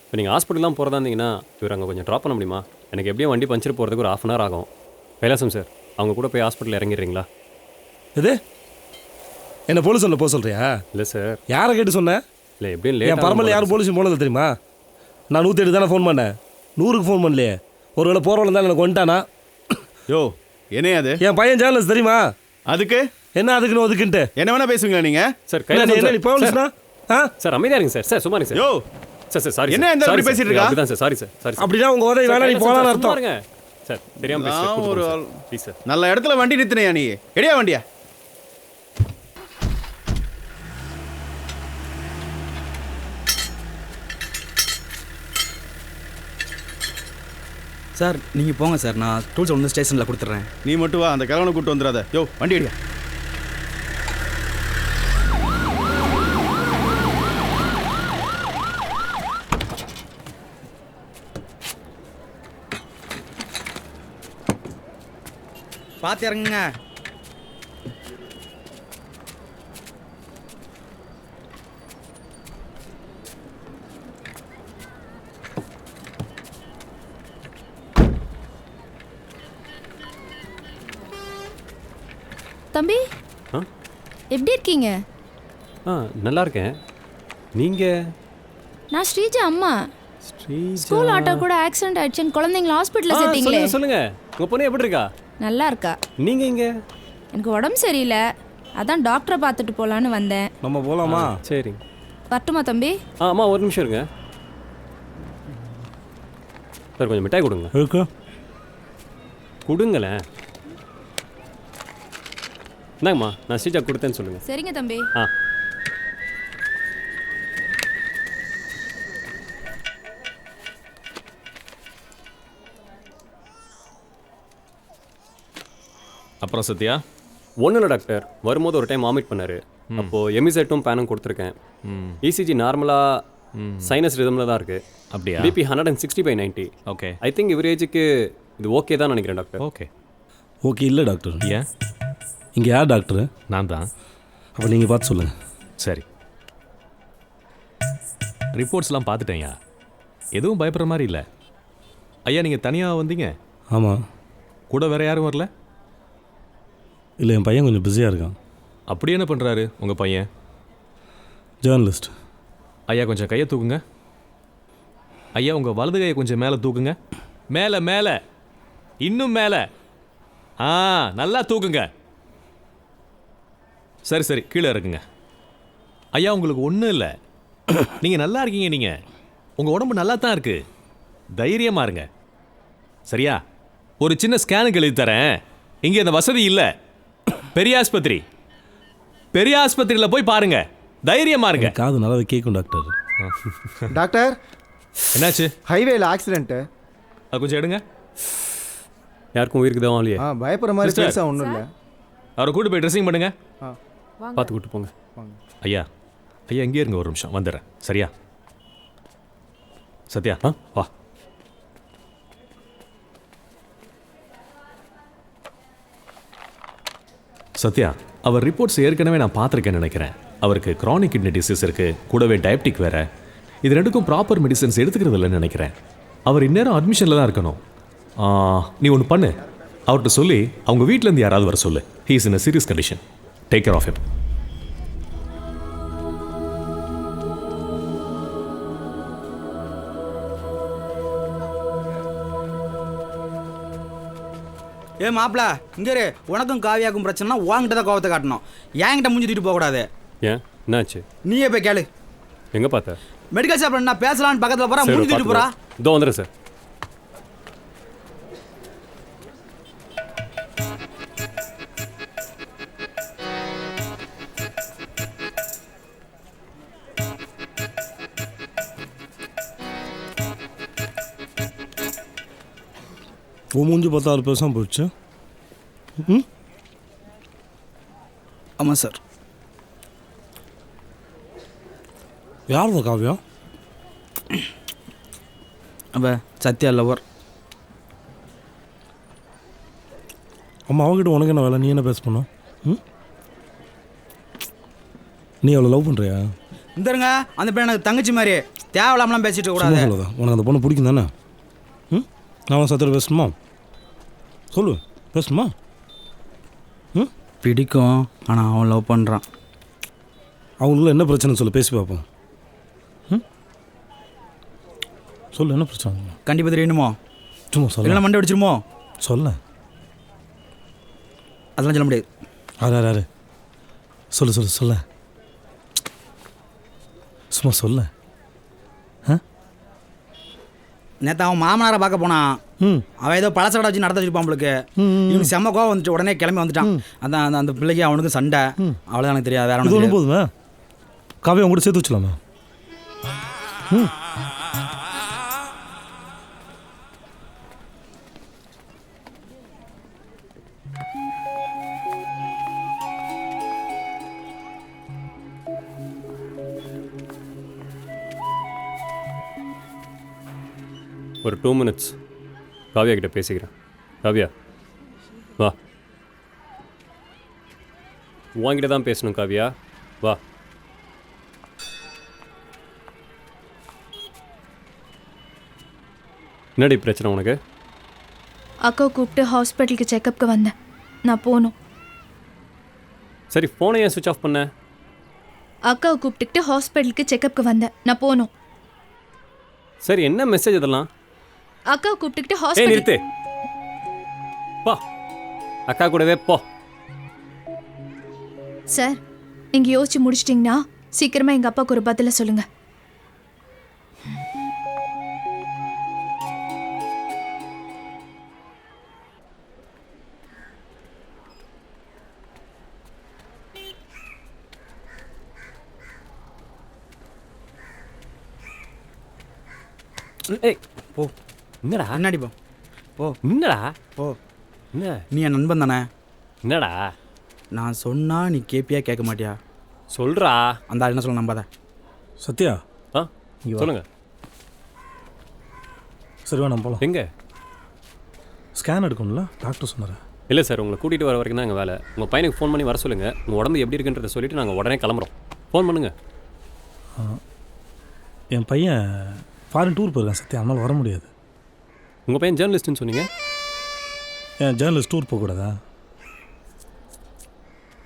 இப்போ நீங்கள் ஹாஸ்பிட்டல்லாம் போகிறதா இருந்தீங்கன்னா இவர் அங்கே கொஞ்சம் ட்ராப் பண்ண முடியுமா? எனக்கு எப்படியும் வண்டி பஞ்சர் போகிறதுக்கு ஒரு 1/2 hour ஆகும். கைலாசம் சார், அவங்க கூட போய் ஹாஸ்பிட்டலில் இறங்கிடுறீங்களா? இது என்ன போலீஸ் சொல்ல போக சொல்கிறியா? இல்லை சார். யாரை கேட்டு சொன்னேன்? இல்லை எப்படியும் என் பரமல்ல யாரும் போலீஸ் போனது தெரியுமா? நான் 108 தானே ஃபோன் பண்ணேன், 100க்கு ஃபோன் பண்ணலையே. ஒருவேளை போகிறவங்க தான் எனக்கு வந்துட்டானா? யோ என்ன அது? என் பையன் ஜேர்னலிஸ்ட் தெரியுமா? அதுக்கு என்ன அதுக்குன்னு ஒதுக்குன்ட்டு என்ன வேணா பேசுவீங்களா நீங்க? சார் கைலாசம் என்ன போலீஸ்னா? சார் அமைதியா இருங்க சார். சார் சும்மா இருங்க சார். யோ சார் சார் சாரி. என்ன இந்த மாதிரி பேசிட்டு இருக்கா? அப்படிதான் சார். Sorry sir. சாரி. அப்படினா உங்க உதவி வேணா நீ போலாம்னு அர்த்தம். பாருங்க சார், தெரியாம பேசிட்டேன். ஒரு ப்ளீஸ் சார். நல்ல இடத்துல வண்டி நிறுத்தினியா நீ? எடியா வண்டியா? சார் நீங்கள் போங்க சார், நான் டூல்ஸ் ஒன்று ஸ்டேஷனில் கொடுத்துட்றேன். நீ மட்டும் வா, அந்த கிழவனை கூப்பிட்டு வந்துடாத. யோ வண்டி அடியா. பார்த்து இறங்குங்க. தம்பி எப்படி இருக்கீங்க? நல்லா இருக்கேன். நீங்கள்? நான் ஸ்ரீஜா அம்மா. ஸ்கூல் ஆட்டோ கூட ஆக்சிடென்ட் ஆயிடுச்சுன்னு குழந்தைங்கள ஹாஸ்பிட்டலில் சேர்த்தீங்களே. சொல்லுங்க, உங்கள் பொண்ணு எப்படி இருக்கா? நல்லா இருக்கா. நீங்கள் இங்கே? எனக்கு உடம்பு சரியில்லை, அதான் டாக்டரை பார்த்துட்டு போகலான்னு வந்தேன். நம்ம போகலாமா? சரி வரட்டுமா தம்பி? அம்மா ஒரு நிமிஷம் இருங்க சார், கொஞ்சம் மிட்டாய் கொடுங்க. கொடுங்களேன். இந்தாங்கம்மா, நான் ஸ்ரீஜா கொடுத்தேன்னு சொல்லுங்கள். சரிங்க தம்பி. அப்புறம் சத்யா? ஒன்றும் இல்லை டாக்டர், வரும்போது ஒரு டைம் வாமிட் பண்ணார். அப்போது எமிசெட்டும் பேனும் கொடுத்துருக்கேன். இசிஜி நார்மலாக சைனஸ் ரிதமில் தான் இருக்குது. அப்படியா? பிபி 160/90. ஓகே. ஐ திங்க் இவர் ஏஜுக்கு இது ஓகே தான் நினைக்கிறேன் டாக்டர். ஓகே. ஓகே இல்லை டாக்டர். ஏன்? இங்கே யார் டாக்டர்? நான் தான். அப்போ நீங்கள் பார்த்து சொல்லுங்கள். சரி, ரிப்போர்ட்ஸ்லாம் பார்த்துட்டேன்யா, எதுவும் பயப்படுற மாதிரி இல்லை. ஐயா நீங்கள் தனியாக வந்தீங்க? ஆமாம். கூட வேறு யாரும் வரல? இல்லை, என் பையன் கொஞ்சம் பிஸியாக இருக்கான். அப்படி என்ன பண்ணுறாரு உங்கள் பையன்? ஜேர்னலிஸ்ட். ஐயா கொஞ்சம் கையை தூக்குங்க. ஐயா உங்கள் வலது கையை கொஞ்சம் மேலே தூக்குங்க. மேலே மேலே, இன்னும் மேலே. நல்லா தூக்குங்க. சரி சரி கீழே இருக்குங்க. ஐயா உங்களுக்கு ஒன்றும் இல்லை, நீங்கள் நல்லா இருக்கீங்க. நீங்கள் உங்கள் உடம்பு நல்லா தான் இருக்கு, தைரியமாக இருங்க. சரியா? ஒரு சின்ன ஸ்கேனுக்கு எழுதி தரேன். இங்கே அந்த வசதி இல்லை. பெரிய ஆஸ்பத்திரியில் போய் பாருங்க, தைரியமா இருங்க. காது நல்லா கேட்கும் டாக்டர். டாக்டர் என்னாச்சு? ஹைவேல ஆக்சிடென்ட். அது கொஞ்சம் எடுங்க. யாருக்கும் உயிருக்கு தான் இல்லையா? பயப்படுற மாதிரி பெருசா ஒன்றும் இல்லை. அவரை கூட்டு போய் ட்ரெஸ்ஸிங் பண்ணுங்க. பார்த்து கூட்டு போங்க. ஐயா ஐயா இங்கே இருங்க, ஒரு நிமிஷம் வந்துடுறேன். சரியா? சத்யா வா. சத்யா, அவர் ரிப்போர்ட்ஸ் ஏற்கனவே நான் பார்த்துருக்கேன்னு நினைக்கிறேன். அவருக்கு கிரானிக் கிட்னி டிசீஸ் இருக்கு, கூடவே டயபெட்டிக் வேற. இது ரெண்டுக்கும் ப்ராப்பர் மெடிசன்ஸ் எடுத்துக்கிறது இல்லைன்னு நினைக்கிறேன். அவர் இந்நேரம் அட்மிஷனில் தான் இருக்கணும். நீ ஒன்று பண்ணு, அவர்கிட்ட சொல்லி அவங்க வீட்டிலேருந்து யாராவது வர சொல்லு. He is in a serious condition. Take care of him. ஏ மாப்பிள இங்கே உனக்கும் காவியாக்கும் பிரச்சனைனா உங்ககிட்ட தான் கோவத்தை காட்டணும், என்கிட்ட மூஞ்சி தூக்கிட்டு போகக்கூடாது. ஏன் என்னாச்சு? நீயே போய் கேளு. எங்கே பார்த்த? மெடிக்கல் ஷாப்ல நான் பேசலான்னு பக்கத்தில் போகிறா, மூஞ்சி தூக்கிட்டு போகிறா. இதோ வந்துடுறேன் சார். மூஞ்சி பார்த்தா 6 பேசம் போச்சு. ம் ஆமாம் சார். யார் தான் காவியா? அப்போ சத்யா லவர். அம்மா அவங்ககிட்ட உனக்கு என்ன வேலை? நீ என்ன பேச பண்ண? ம் நீ அவளை லவ் பண்ணுறியா? இந்தருங்க அந்த பொண்ணு எனக்கு தங்கச்சி மாதிரி, தேவையில்லாமலாம் பேசிட்டு கூடாது. சொல்லதான் உனக்கு அந்த பொண்ணு பிடிக்கும் தானே? ம் நான் சத்தியோட பேசணுமா? சொல்லு, பேசணுமா? ம் பிடிக்கும், ஆனால் அவன் லவ் பண்ணுறான். அவங்களுக்குள்ள என்ன பிரச்சனை சொல்லு, பேசி பார்ப்போம். ம் சொல்லு, என்ன பிரச்சனை? கண்டிப்பாக தெரியணுமோ? சும்மா சொல்ல. என்ன மண்டை அடிச்சிருமோ? சொல்ல. அதெல்லாம் சொல்ல முடியாது. யாரு சொல்லு சொல்லு சொல்ல, சும்மா சொல்ல. நேற்று அவன் மாமனாரை பார்க்க போனான். அவன் ஏதோ பழசடை வச்சு நடத்த வச்சுருப்பான் அவளுக்கு. இவனுக்கு செம்ம கோவம் வந்துட்டு உடனே கிளம்பி வந்துட்டான். அதான் அந்த பிள்ளைக்கு அவனுக்கு சண்டை. அவ்வளோதான் எனக்கு தெரியாது. வேற ஒன்றும் போதுமே. காவியம் அவங்க கூட சேர்த்து வச்சலாமா? ம் ஒரு 2 minutes காவியா கிட்ட பேசிக்கிறேன். காவியா வா. உன்கிட்ட தான் பேசணும் காவியா, வா. என்னடி பிரச்சனை உனக்கு? அக்கா கூப்பிட்டு ஹாஸ்பிட்டலுக்கு செக்கப்புக்கு வந்தேன், நான் போகணும். சரி ஃபோனை ஏன் சுவிட்ச் ஆஃப் பண்ண? அக்காவை கூப்பிட்டுக்கிட்டு ஹாஸ்பிட்டலுக்கு செக்கப்புக்கு வந்தேன், நான் போகணும். சரி என்ன மெசேஜ் இதெல்லாம்? அக்காவை கூப்பிட்டுக்கிட்டு ஏய் ஹாஸ்பிட்டல். நிறுத்து, போ அக்கா கூடவே போ. சார் நீங்கள் யோசிச்சு முடிச்சிட்டிங்கன்னா சீக்கிரமாக எங்கள் அப்பாவுக்கு ஒரு பதிலை சொல்லுங்கள். ஏய் போ. என்னடா? என்னடி போ போ. என்னடா? போ. என்ன? நீ என் நண்பன் தானே? என்னடா? நான் சொன்னா நீ கேப்பியா கேட்க மாட்டியா? சொல்றா. அந்த ஆள் என்ன சொல்ல நம்பாத. சத்யா சொல்லுங்க. சரி வா நம்ம போகலாம். எங்கே? ஸ்கேன் எடுக்கணும்ல, டாக்டர் சொன்னார். இல்லை சார், உங்களை கூட்டிகிட்டு வர வரைக்கும் தான் எங்கள் வேலை. உங்கள் பையனுக்கு ஃபோன் பண்ணி வர சொல்லுங்கள். உங்கள் உடம்பு எப்படி இருக்குன்றதை சொல்லிவிட்டு நாங்கள் உடனே கிளம்புறோம். ஃபோன் பண்ணுங்கள். என் பையன் ஃபாரின் டூர் போயிருக்கேன் சத்யா, அதனால் வர முடியாது. உங்கள் பையன் ஜேர்னலிஸ்ட்னு சொன்னீங்க. ஏன் ஜேர்னலிஸ்ட் டூர் போகக்கூடாதா?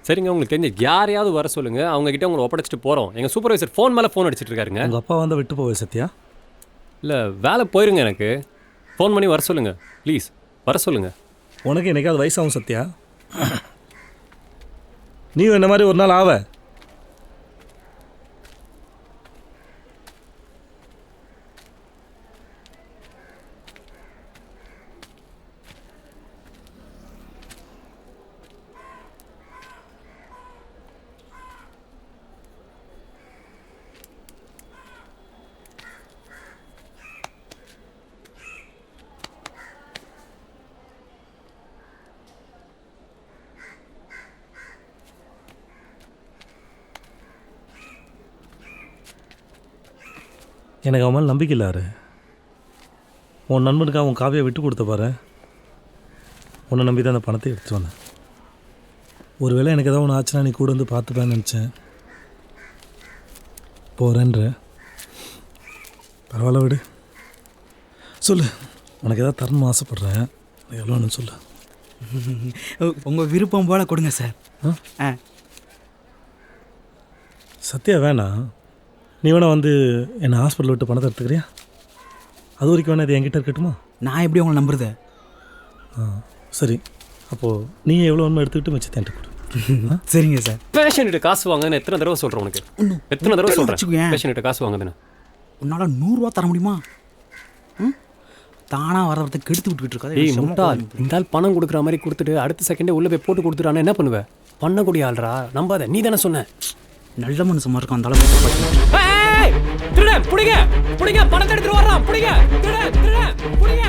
சரிங்க, உங்களுக்கு தெரிஞ்ச யாரையாவது வர சொல்லுங்கள். அவங்ககிட்ட உங்களை ஒப்படைச்சிட்டு போகிறோம். எங்கள் சூப்பர்வைசர் ஃபோன் மேலே ஃபோன் அடிச்சிட்டு இருக்காருங்க. உங்கள் அப்பா வந்து விட்டு போவே சத்யா? இல்லை வேலை போயிருங்க, எனக்கு ஃபோன் பண்ணி வர சொல்லுங்கள் ப்ளீஸ், வர சொல்லுங்கள். உனக்கு என்னைக்காவது வயசாகும் சத்யா? நீ என்ன மாதிரி ஒரு நாள் ஆவ. எனக்கு அவன் மேலே நம்பிக்கை இல்லாரு. உன் நண்பனுக்காக உன் காவியை விட்டு கொடுத்த பாரு. உன்னை நம்பி தான் அந்த பணத்தை எடுத்து வந்தேன். ஒருவேளை எனக்கு ஏதாவது ஒன்று ஆச்சுன்னா நீ கூட வந்து பார்த்துப்பேன்னு நினச்சேன். போகிறேன்ற. பரவாயில்ல விடு. சொல்லு, உனக்கு ஏதாவது தரணும்னு ஆசைப்பட்றேன். எவ்வளோன்னு சொல்லு. உங்கள் விருப்பம் போல் கொடுங்க சார். சத்யா வேணாம். நீ வேணா வந்து என்னை ஹாஸ்பிட்டல் விட்டு பணத்தை எடுத்துக்கிறியா? அது வரைக்கும் வேணா இது என்கிட்ட இருக்கட்டுமா? நான் எப்படி உங்களை நம்புறது? சரி, அப்போது நீ எவ்வளோ ஒன்று எடுத்துக்கிட்டு மிச்சத்தை என்கிட்ட கொடு. சரிங்க சார். பேஷண்ட்டு காசு வாங்கன்னு எத்தனை தடவை சொல்கிறேன் உனக்கு? எத்தனை தடவை சொல்கிறேன் பேஷண்ட்டு காசு வாங்குதுன்னு? உன்னால் 100 ரூபா தர முடியுமா? தானாக வரதை கெடுத்து விட்டுக்கிட்டு இருக்காது. ஏய் முட்டாள், இந்த ஆள் பணம் கொடுக்குற மாதிரி கொடுத்துட்டு அடுத்த செகண்டே உள்ளே போய் போட்டு கொடுத்துட்டானே என்ன பண்ணுவேன்? பண்ணக்கூடிய ஆள்ரா, நம்பாத. நீ தானே சொன்ன நல்ல மனுஷமா இருக்கும் அந்த அளவுக்கு. திருடன் புடிங்க, புடிங்க, பணத்தை எடுத்துட்டு வர்றான், புடிங்க, திருடன், திருடன், புடிங்க.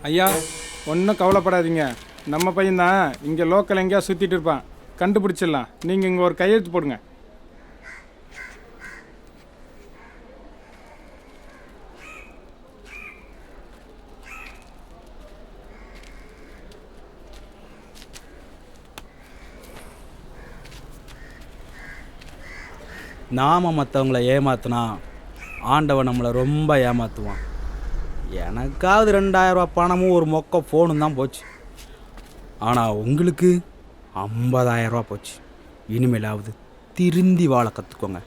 ஐயா, ஒன்றும் கவலைப்படாதீங்க. நம்ம பையன்தான் இங்கே லோக்கல் எங்கேயா சுற்றிட்டு இருப்பான். கண்டுபிடிச்சிடலாம். நீங்கள் இங்கே ஒரு கையெழுத்து போடுங்க. நாம மற்றவங்கள ஏமாத்தினா ஆண்டவன் நம்மளை ரொம்ப ஏமாற்றுவான். எனக்காவது 2000 ரூபா பணமும் ஒரு மொக்க ஃபோனும் தான் போச்சு. ஆனால் உங்களுக்கு 50,000 ரூபா போச்சு. இனிமேலாவது திருந்தி வாழ கற்றுக்கோங்க.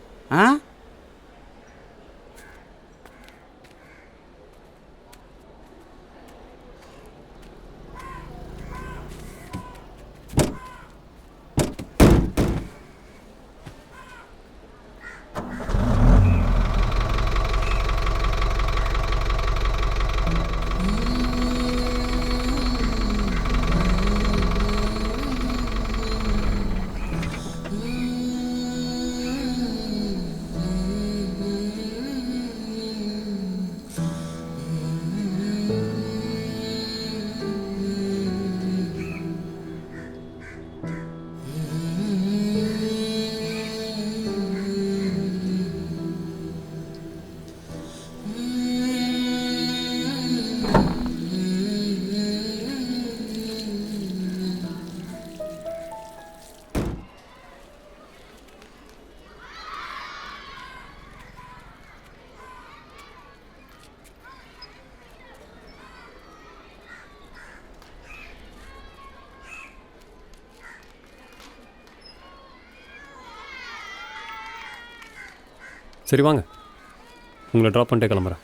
சரி வாங்க, உங்களை ட்ராப் பண்ணிட்டே கிளம்புறேன்.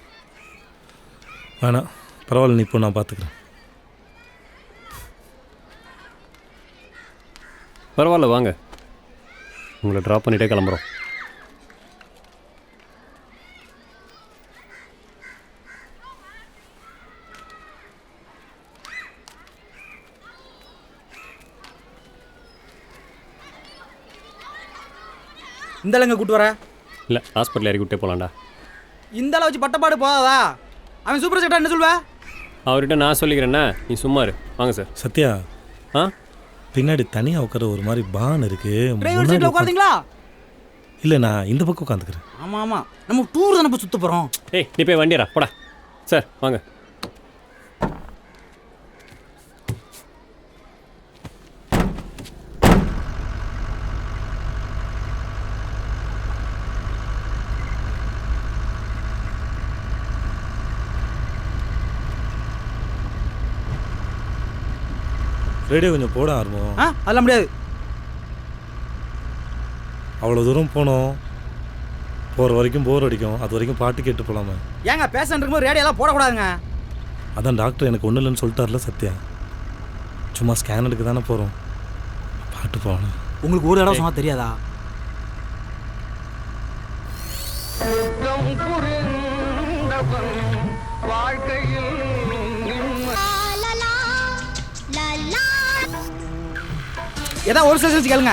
வேணாம், பரவாயில்ல, நீ இப்போ நான் பார்த்துக்கிறேன். பரவாயில்ல வாங்க, உங்களை ட்ராப் பண்ணிட்டே கிளம்புறோம். இந்த அளங்க கூட்டு வர இல்லை, ஹாஸ்பிட்டல் இறக்கி விட்டே போகலாண்டா. இந்த அளவு வச்சு பட்டப்பாடு போதாதா? அவன் சூப்பர் செட்டா என்ன சொல்வா? அவர்கிட்ட நான் சொல்லிக்கிறேன்னா நீ சும்மா இரு. வாங்க சார். சத்யா, பின்னாடி தனியாக உட்கார ஒரு மாதிரி பான் இருக்கு. டிரைவர் சீட்ல உட்கார்ந்தீங்களா? இல்லை, நான் இந்த பக்கம் உட்காந்துக்கிறேன். ஆமாம் ஆமாம், நம்ம டூர் தானே போய் சுற்ற போகிறோம். ஏய் நீ போய் வண்டியரா போடா. சார் வாங்க. ரேடியோ கொஞ்சம் போட ஆரம்பம். அதெல்லாம் முடியாது. அவ்வளோ தூரம் போனோம், போகிற வரைக்கும் போர் அடிக்கும். அது வரைக்கும் பாட்டு கேட்டு போகலாமா? ஏங்க பேசன் இருக்கும்போது ரேடியோலாம் போடக்கூடாதுங்க. அதான் டாக்டர் எனக்கு ஒன்றும் இல்லைன்னு சொல்லிட்டார்ல சத்யா. சும்மா ஸ்கேன் எடுக்க தானே போகிறோம், பாட்டு போகணும். உங்களுக்கு ஒரு இடம் சொன்னால் தெரியாதா? ஏதாவது ஒரு செஷன் கேளுங்க.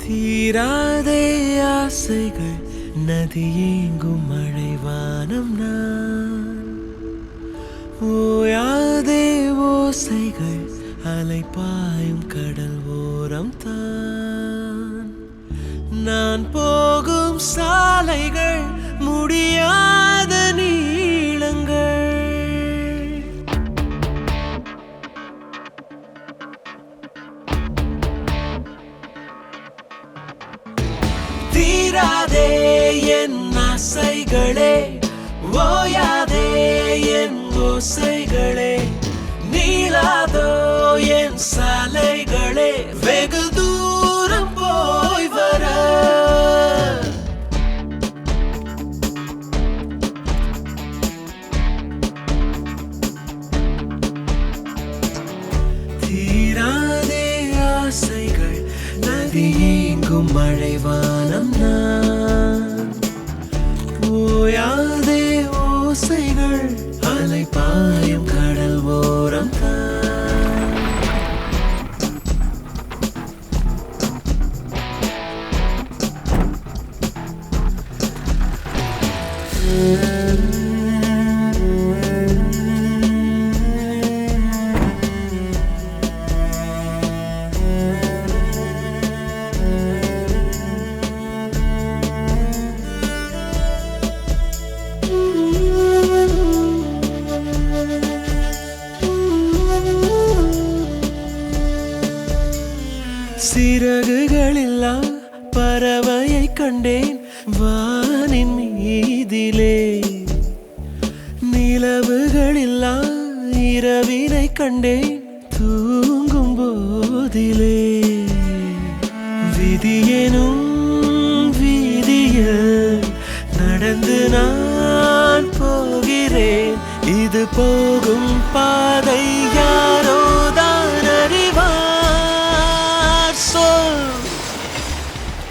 தீராதே ஆசைகள் நதியேங்கும் மழைவானம் நான், ஓயாதே ஓசைகள் அலைப்பாயும் கடல் ஓரம் தான், நான் போகும் சாலைகள் முடியாத நீளங்கள். தீராதே என் ஆசைகளே, ஓயாதே என் ஓசைகளே, நீளாதோ என் சாலைகளே, வெகு தூரம் போய் வர. தீராதே ஆசைகள் நதியேங்கும் மழைவானம் நான், ஓயாதே ஓசைகள் அலைப்பாயும் கடல் ஓரம் தான். சிறகுகளில்லா பறவையை கண்டேன் வானின் மீதிலே, நிலவுகளில்லா இரவினை கண்டேன் தூங்கும் போதிலே. விதியெனும் வீதியில் நடந்து நான் போகிறேன், இது போகும் பாதை யாரோதான் அறிவார்.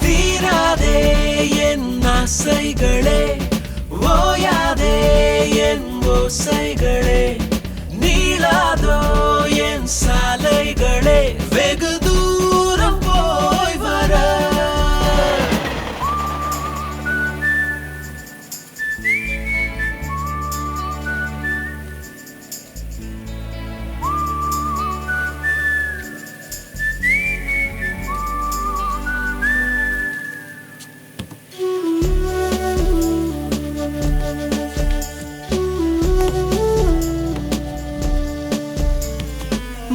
தீராதே என் ஆசைகளே, ஓயாதே என் ஓசைகளே, நீளாதோ என் சாலைகளே, வெகு தூரம் போய் வர.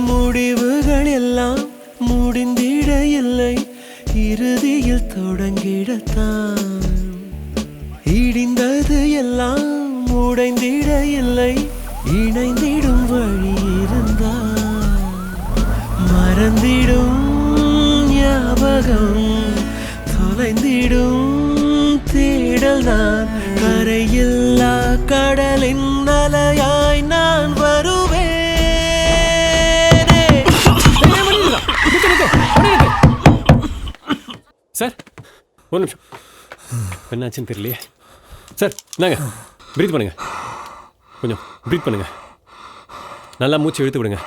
முடிவுகள் எல்லாம் முடிந்திட இல்லை, இறுதியில் தொடங்கிடத்தான். இடிந்தது எல்லாம் உடைந்திட இல்லை, இணைந்திடும் வழி இருந்தால். மறந்திடும் ஞாபகம் தொலைந்திடும் தேடல் நான், கரையில்லா கடலின் அலையாய் நான் வருவேன். சார் ஒரு நிமிஷம், என்னாச்சுன்னு தெரியலையே. சார் நாங்க ப்ரீத் பண்ணுங்க, கொஞ்சம் ப்ரீத் பண்ணுங்க, நல்லா மூச்சு இழுத்து விடுங்க.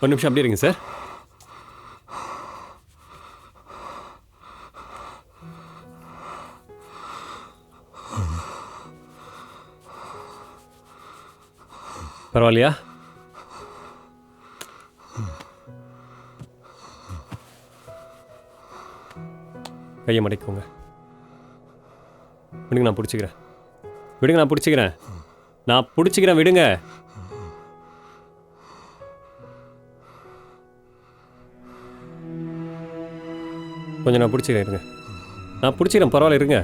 ஒரு நிமிஷம் அப்படியே இருங்க சார். பரவாயில்லையா? கையை மடக்கிக்கோங்க. விடுங்க, நான் பிடிச்சிக்கிறேன். விடுங்க, நான் பிடிச்சிக்கிறேன். நான் பிடிச்சிக்கிறேன், விடுங்க. கொஞ்சம் நான் பிடிச்சிக்கிறேன், இருங்க. நான் பிடிச்சிக்கிறேன், பரவாயில்ல, இருங்க.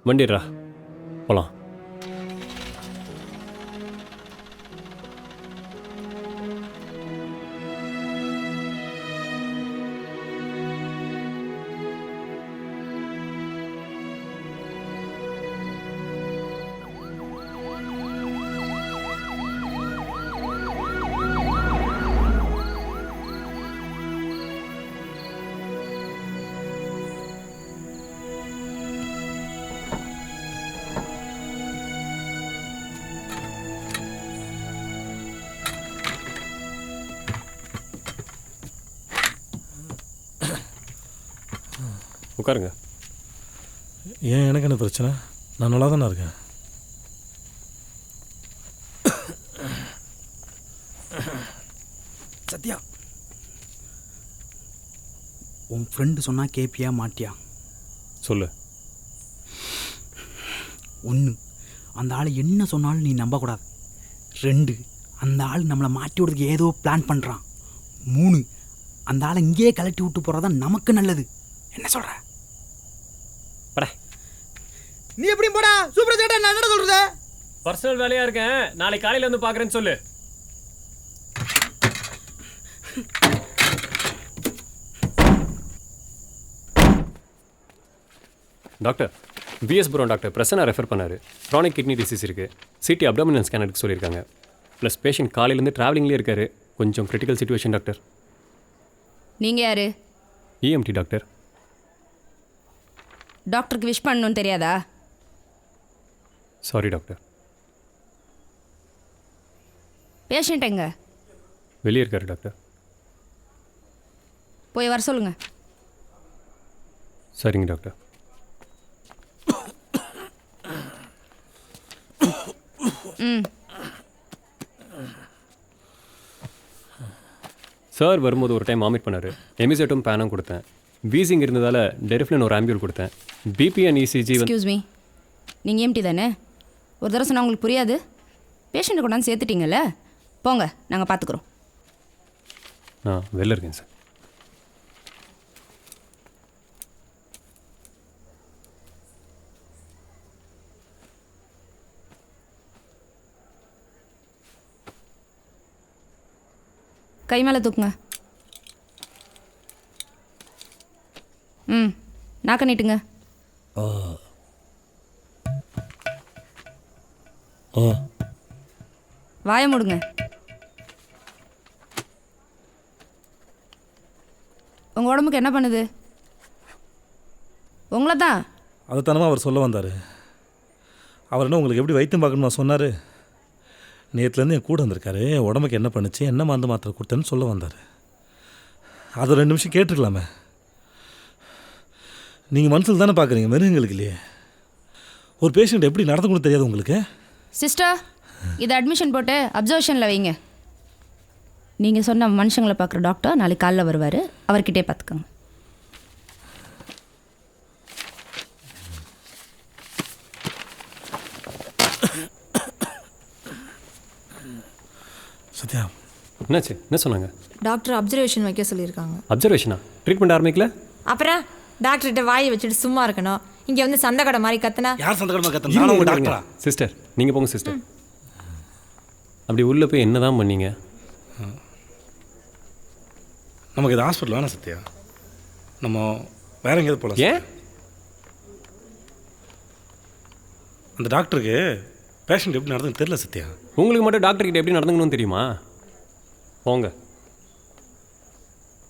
வண்டிடுறா போகலாம். உட்காருங்க. ஏன் எனக்கு என்ன பிரச்சனை? நான் நல்லா தானே இருக்கேன். சத்யா, உன் ஃப்ரெண்டு சொன்னா கேப்பியா மாட்டியா? சொல்லு. 1, அந்த ஆள் என்ன சொன்னாலும் நீ நம்பக்கூடாது. 2, அந்த ஆள் நம்மளை மாட்டி விடுறதுக்கு ஏதோ பிளான் பண்ணுறான். 3, அந்த ஆளை இங்கேயே கலட்டி விட்டு போகிறதான் நமக்கு நல்லது. என்ன சொல்கிற? நீ எப்படி போடா சூப்பர் சேட்டா, நான் என்ன சொல்றது? பர்சனல் வேலையா இருக்கேன், நாளைக்கு காலையில வந்து பார்க்குறேன்னு சொல்லு. டாக்டர், பிஎஸ் புரோன் டாக்டர் பிரசன்னா ரெஃபர் பண்ணார். க்ரானிக் கிட்னி டிசீஸ் இருக்குது. சிடி அப்டாமினல் ஸ்கேன் எடுக்க சொல்லியிருக்காங்க. ப்ளஸ் பேஷண்ட் காலையிலேருந்து ட்ராவலிங்லேயே இருக்கார். கொஞ்சம் கிரிட்டிக்கல் சிச்சுவேஷன் டாக்டர். நீங்கள் யார்? EMD doctor. டாக்டருக்கு விஷ் பண்ணணும்னு தெரியாதா? Sorry doctor. பேஷண்ட் எங்க? வெளியே இருக்காரு டாக்டர். போய் வர சொல்லுங்க. சரிங்க டாக்டர். சார் வரும்போது ஒரு டைம் வாமிட் பண்ணார். எமிசெட்டும் பேனும் கொடுத்தேன். வீசிங் இருந்ததால் டெரிஃப்ளின் ஒரு ஆம்பியூல் கொடுத்தேன். BP and ECG. Excuse me, நீங்கள் எம்டி தானே? ஒரு தடவை சொன்னால் உங்களுக்கு புரியாது? பேஷண்ட்டை கொண்டாந்து சேர்த்துட்டீங்கல்ல, போங்க, நாங்கள் பார்த்துக்குறோம். வெளில இருக்கேன் சார். கை மேலே தூக்குங்க. நாக்க நீட்டுங்க. வாய மூடுங்க. உங்கள் உடம்புக்கு என்ன பண்ணுது? உங்களை தான். அதைத்தானமா அவர் சொல்ல வந்தார். அவர் என்ன உங்களுக்கு எப்படி வைத்தியம் பார்க்கணுமா சொன்னார்? நேற்றுலேருந்து என் கூட வந்திருக்காரு. என் உடம்புக்கு என்ன பண்ணுச்சு, என்ன மருந்து மாத்திரை கொடுத்தேன்னு சொல்ல வந்தார். அதை 2 நிமிஷம் கேட்டுருக்கலாமே. நீங்கள் மனசில் தானே பார்க்குறீங்க, மிருகங்களுக்கு இல்லையே. ஒரு பேஷண்ட் எப்படி நடந்துக்கணும் தெரியாது உங்களுக்கு? சிஸ்டர், இதை அட்மிஷன் போட்டு அப்சர்வேஷனில் வைங்க. நீங்கள் சொன்ன மனுஷங்களை பார்க்குற டாக்டர் நாளைக்கு காலைல வருவார். அவர்கிட்டே பார்த்துக்கோங்க. சத்யா, என்னாச்சு? என்ன சொன்னாங்க? டாக்டர் அப்சர்வேஷன் வைக்க சொல்லியிருக்காங்க. அப்சர்வேஷனா? ட்ரீட்மெண்ட் ஆரம்பிக்கல? அப்புறம் டாக்டர்கிட்ட வாயை வச்சுட்டு சும்மா இருக்கணும். இங்கே வந்து சந்தக்கடை மாதிரி கத்துனா யார் சந்தக்கடை கத்துனா? டாக்டரா? சிஸ்டர், நீங்கள் போங்க சிஸ்டர். அப்படி உள்ளே போய் என்ன தான் பண்ணீங்க? நமக்கு இது ஹாஸ்பிட்டல் வேணாம் சத்யா. நம்ம வேற எங்கேயாவது போகலாம். ஏன்? அந்த டாக்டருக்கு பேஷண்ட் எப்படி நடந்துன்னு தெரியல சத்யா. உங்களுக்கு மட்டும் டாக்டர்கிட்ட எப்படி நடந்துக்கணும்னு தெரியுமா? போங்க,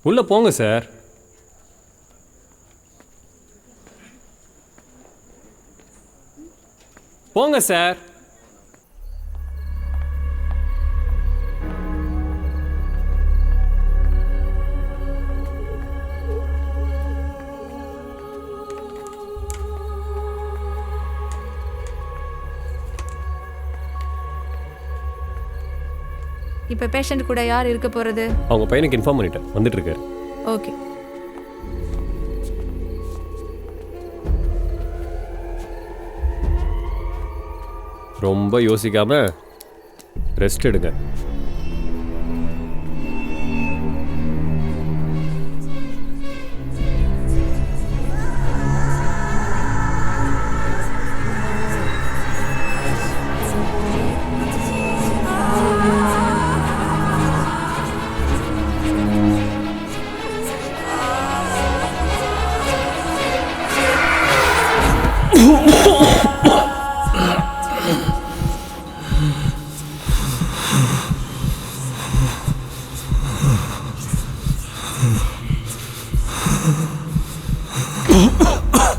உள்ளே போங்க சார். போங்க சார். இப்போ பேஷண்ட் கூட யார் இருக்க போகிறது? அவங்க பையனுக்கு இன்ஃபார்ம் பண்ணிட்டேன், வந்துட்டு இருக்காரு. ஓகே. ரொம்ப யோசிக்காம ரெஸ்ட் எடுங்க.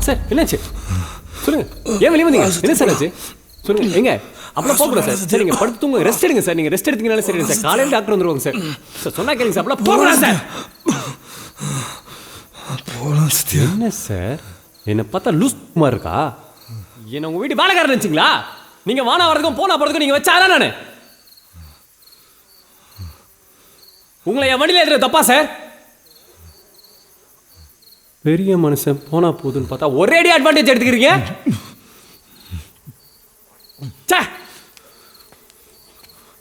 சார் என்னாச்சு சொல்லுங்க, ஏன் வெளியே வந்தீங்க? என்ன சார் ஆச்சு சொல்லுங்க. எங்க அப்படிலாம் போகக்கூடாது சார். சரி நீங்கள் படுத்து தூங்க, ரெஸ்ட் எடுங்க சார். நீங்கள் ரெஸ்ட் எடுத்தீங்கனாலும் சரி சார். காலையில் டாக்டர் வந்துருவாங்க சார். சார் சொன்னா கேளுங்க சார். அப்படிலாம் போகக்கூடாது சார். என்ன சார் என்னை பார்த்தா லூஸ் மாதிரி இருக்கா? என்ன உங்கள் வீட்டு வேலைக்காரன் நினச்சிங்களா? நீங்கள் வானா வரதுக்கும் போனா போகிறதுக்கும் நீங்கள் வச்சாரா? நான் உங்களை என் வண்டியில் ஏற்றுறது தப்பா சார்? பெரிய மனுஷன் போனா போதுன்னு பார்த்தா ஒரேடி அட்வான்டேஜ் எடுத்துக்கிறீங்க.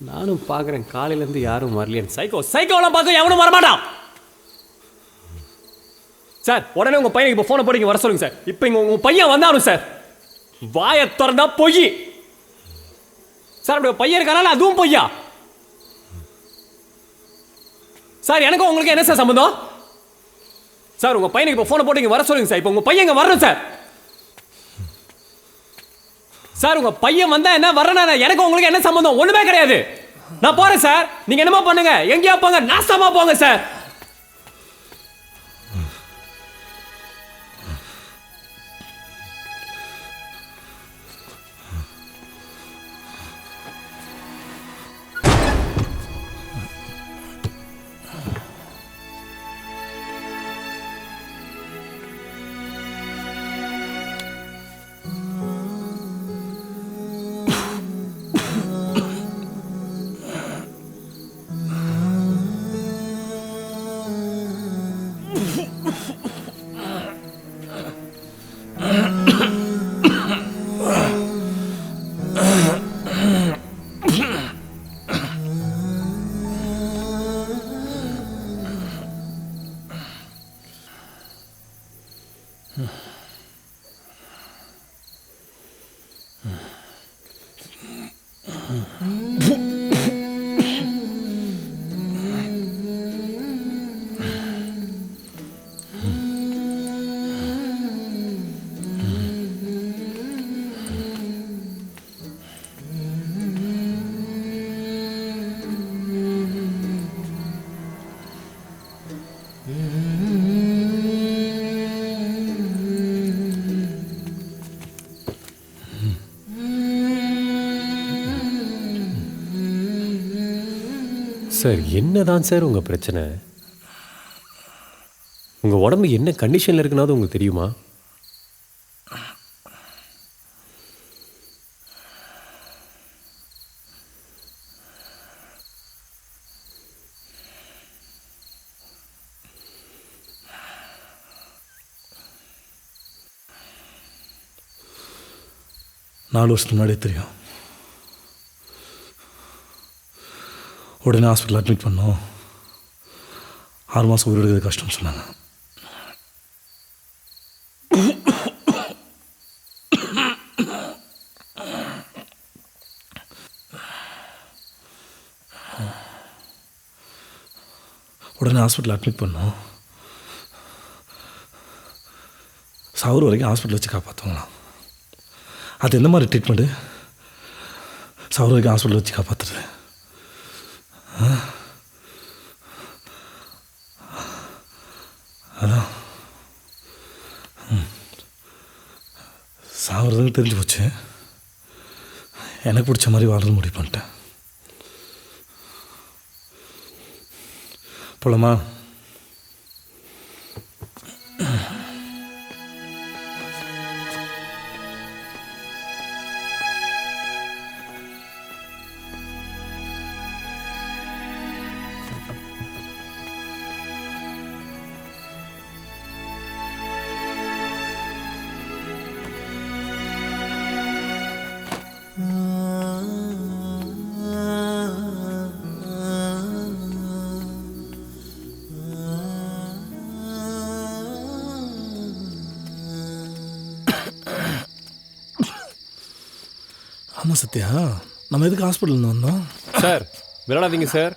நானும் பார்க்குறேன் காலையிலேருந்து யாரும் வரலையேன்னு. சைக்கோலாம் பார்க்க எவனும் வரமாட்டான் சார். உடனே உங்கள் பையனுக்கு இப்போ ஃபோனை போட்டு இங்கே வர சொல்லுங்க சார். இப்போ இங்கே உங்கள் பையன் வந்தாலும் சார் வாயை திறந்தா பொய் சார். அப்படி பையன் இருக்கானால அதுவும் பொய்யா சார்? எனக்கும் உங்களுக்கு என்ன சார் சம்மந்தம் சார்? உங்கள் பையனுக்கு இப்போ ஃபோனை போட்டு இங்கே வர சொல்லுங்க சார். இப்போ உங்கள் பையன் இங்கே வரணும் சார். சார் உங்கள் பையன் வந்தா என்ன வரனா எனக்கு உங்களுக்கு என்ன சம்மந்தம்? ஒன்றுமே கிடையாது. நான் போகிறேன் சார். நீங்கள் என்னமா பண்ணுங்க, எங்கேயா போங்க, நாசமா போங்க சார். சார் என்னதான் சார் உங்கள் பிரச்சனை? உங்கள் உடம்பு என்ன கண்டிஷனில் இருக்குனாவது உங்களுக்கு தெரியுமா? நாலு வருஷத்துக்கு முன்னாடியே தெரியும். உடனே ஹாஸ்பிட்டல் அட்மிட் பண்ணோம். 6 மாதம் உயிர் எடுக்கிறது கஷ்டம்னு சொன்னாங்க. உடனே ஹாஸ்பிட்டல் அட்மிட் பண்ணோம். சாகுற வரைக்கும் ஹாஸ்பிட்டல் வச்சு காப்பாற்றுவாங்களாம். அது எந்த மாதிரி ட்ரீட்மெண்ட்டு? சாகுற வரைக்கும் ஹாஸ்பிட்டல் வச்சு காப்பாற்றுறது. அதான் சாகிறதுன்னு தெரிஞ்சு போச்சு. எனக்கு பிடிச்ச மாதிரி வாழ்றது முடிவு பண்ணிட்டேன். போலாமா? ஆமாம் சத்யா, நம்ம எதுக்கு ஹாஸ்பிட்டல் வந்தோம்? சார் விளையாடாதீங்க சார்.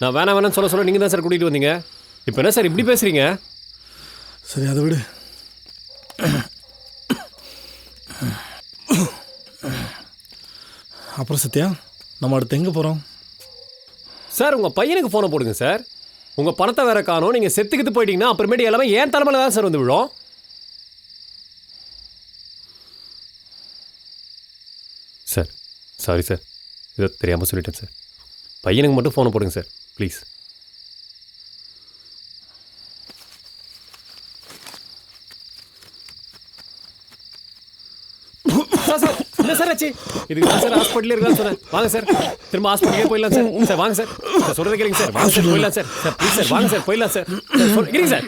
நான் வேணாம் சொல்ல நீங்கள் தான் சார் கூட்டிகிட்டு வந்தீங்க. இப்போ என்ன சார் இப்படி பேசுகிறீங்க? சரி அதை விடு. அப்புறம் சத்யா நம்ம அடுத்து எங்கே போகிறோம்? சார் உங்கள் பையனுக்கு ஃபோனை போடுங்க சார். உங்கள் பணத்தை வேற காணோம். நீங்கள் செத்துக்கிட்டு போயிட்டீங்கன்னா அப்புறமேட்டு எல்லாமே ஏன் தலைமையில் தான் சார் வந்து விழும். சார் சாரி சார், இதை தெரியாமல் சொல்லிட்டேன் சார். பையனுக்கு மட்டும் ஃபோனை போடுங்க சார் ப்ளீஸ். சார் என்ன சார் ஆச்சு? இதுக்கு தான் சார் ஹாஸ்பிட்டலே இருக்கலாம் சொன்னேன். வாங்க சார், திரும்ப ஹாஸ்பிட்டலே போயிடலாம் சார். சார் வாங்க சார், சார் சொல்கிறத கேளுங்க சார். வாங்க சார் போயிடலாம் சார். சார் ப்ளீஸ் சார் வாங்க சார் போயிடலாம் சார். இருங்க சார்.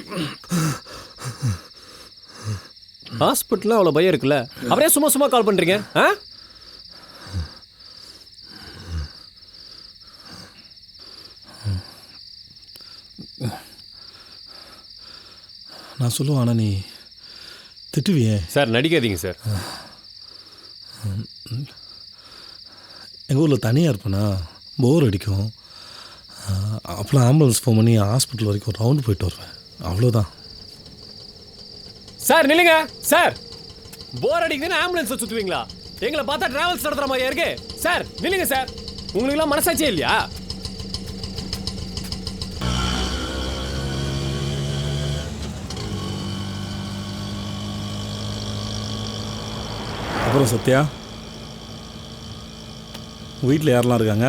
ஹாஸ்பிட்டலில் அவ்வளோ பயம் இருக்குல்ல, அவரே சும்மா சும்மா கால் பண்ணுறீங்க? ஆ நான் சொல்லுவேன், ஆனால் நீ திட்டுவியே. Sir நடிக்காதீங்க sir. எங்கள் ஊரில் தனியாக இருப்பேனா, போர் அடிக்கும். அப்போலாம் ஆம்புலன்ஸ் ஃபோன் பண்ணி ஹாஸ்பிட்டல் வரைக்கும் ஒரு ரவுண்டு போயிட்டு வருவேன், அவ்வளோதான். சார் நில்லுங்க சார். போர் அடிக்குதுன்னு ஆம்புலன்ஸ் சுற்றுவீங்களா? எங்களை பார்த்தா டிராவல்ஸ் நடத்துகிற மாதிரியா இருக்கு. சார் நில்லுங்க சார், உங்களுக்குலாம் மனசாட்சியே இல்லையா? அப்புறம் சத்யா, வீட்டில் யாரெல்லாம் இருக்காங்க?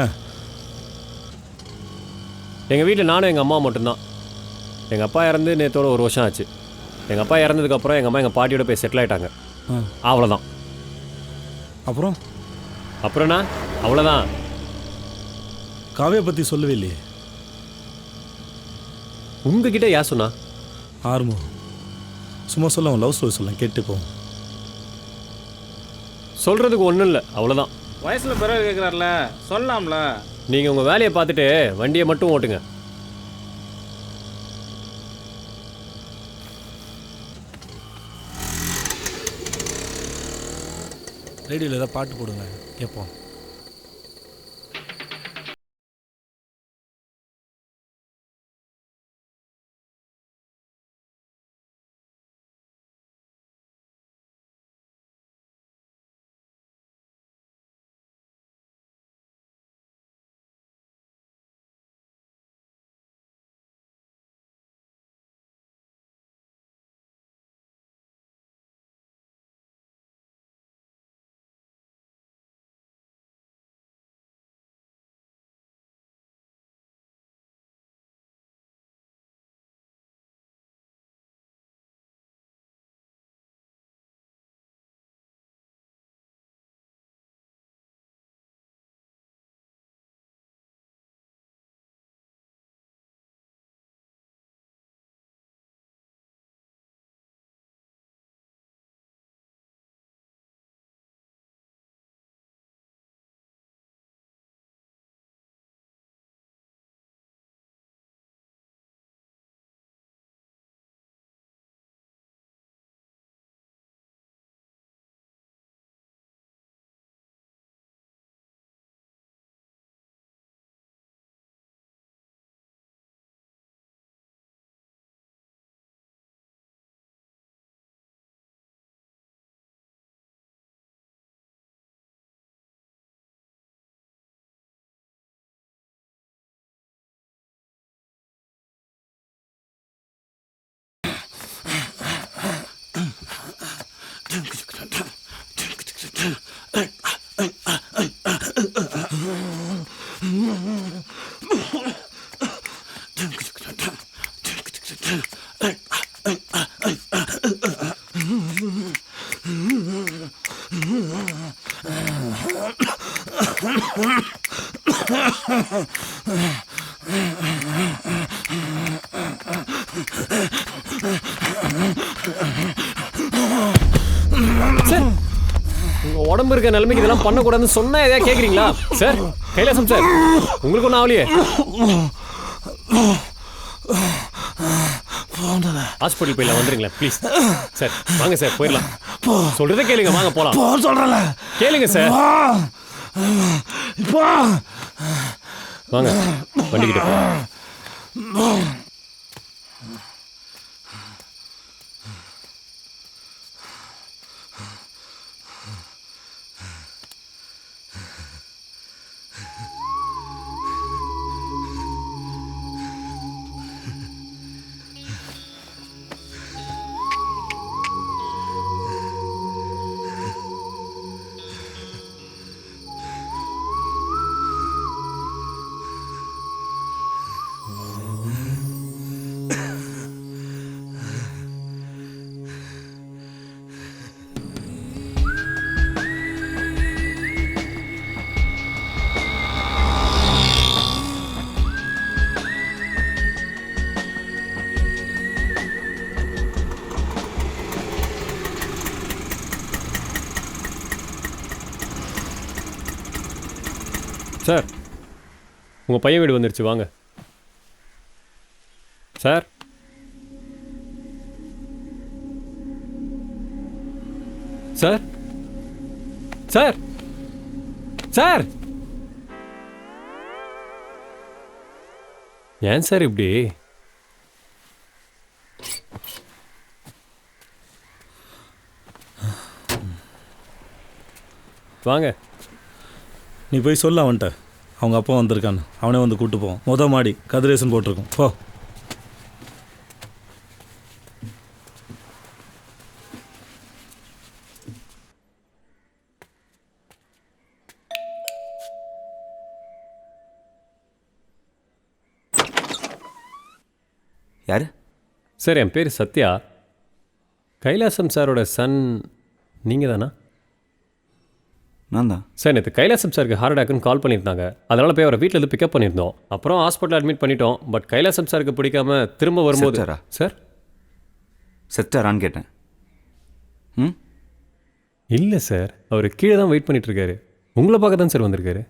எங்கள் வீட்டில் நானும் எங்கள் அம்மா மட்டும்தான். எங்கள் அப்பா இறந்து நேற்றோட 1 வருஷம் ஆச்சு. எங்கள் அப்பா இறந்ததுக்கப்புறம் எங்கள் அம்மா எங்கள் பாட்டியோட போய் செட்டில் ஆகிட்டாங்க. அவ்வளோதான். அப்புறம்ண்ணா அவ்வளோதான். காவியை பற்றி சொல்லவே இல்லையே. உங்ககிட்ட யார் சொன்னா? ஆர்மோ சும்மா சொல்ல, அவன் லவ் ஸ்டோரி சொல்ல கேட்டுப்போம். சொல்கிறதுக்கு ஒன்றும் இல்லை, அவ்வளோதான். வயசில் பிறகு கேட்குறாருல, சொல்லலாம்ல. நீங்கள் உங்கள் வேலையை பார்த்துட்டு வண்டியை மட்டும் ஓட்டுங்க. ரேடியோவில் ஏதாவது பாட்டு போடுங்க கேட்போம். உங்க உடம்பு இருக்க நிலைமைக்கு இதெல்லாம் பண்ணக்கூடாதுன்னு சொன்னா எதாவது கேட்குறீங்களா சார்? கைலாசம் சார், உங்களுக்கு ஒன்றும் ஆகலையே? ஹாஸ்பிட்டல் போயிடலாம், வந்துருங்களா ப்ளீஸ் சார். வாங்க சார் போயிடலாம். சொல்றதை கேளுங்க, வாங்க போலாம். சொல்றல கேளுங்க சார். வாங்க வண்டிக்கிட்ட. சார் உங்கள் பையன் வீடு வந்துருச்சு வாங்க சார். சார் சார் சார் ஏன் சார் இப்படி? வாங்க. நீ போய் சொல்ல அவன்கிட்ட அவங்க அப்பா வந்திருக்கான்னு. அவனே வந்து கூப்பிட்டு போவோம். மொதல் மாடி கதிரேசன் போட்டிருக்கோம். போ. யார் சார்? என் பேர் சத்யா. கைலாசம் சாரோட சன் நீங்கள் தானா? நான் தான் சார். நேற்று கைலாசம் சாருக்கு ஹார்ட் அட்டாக்னு கால் பண்ணியிருந்தாங்க. அதனால் போய் அவரை வீட்டிலேருந்து பிக்கப் பண்ணியிருந்தோம். அப்புறம் ஹாஸ்பிட்டல் அட்மிட் பண்ணிட்டோம். பட் கைலாசம் சாருக்கு பிடிக்காம திரும்ப வரும்போது சார் செத்தாரான்னு கேட்டேன். இல்லை சார், அவர் கீழே தான் வெயிட் பண்ணிகிட்ருக்காரு. உங்களை பார்க்க தான் சார் வந்திருக்காரு.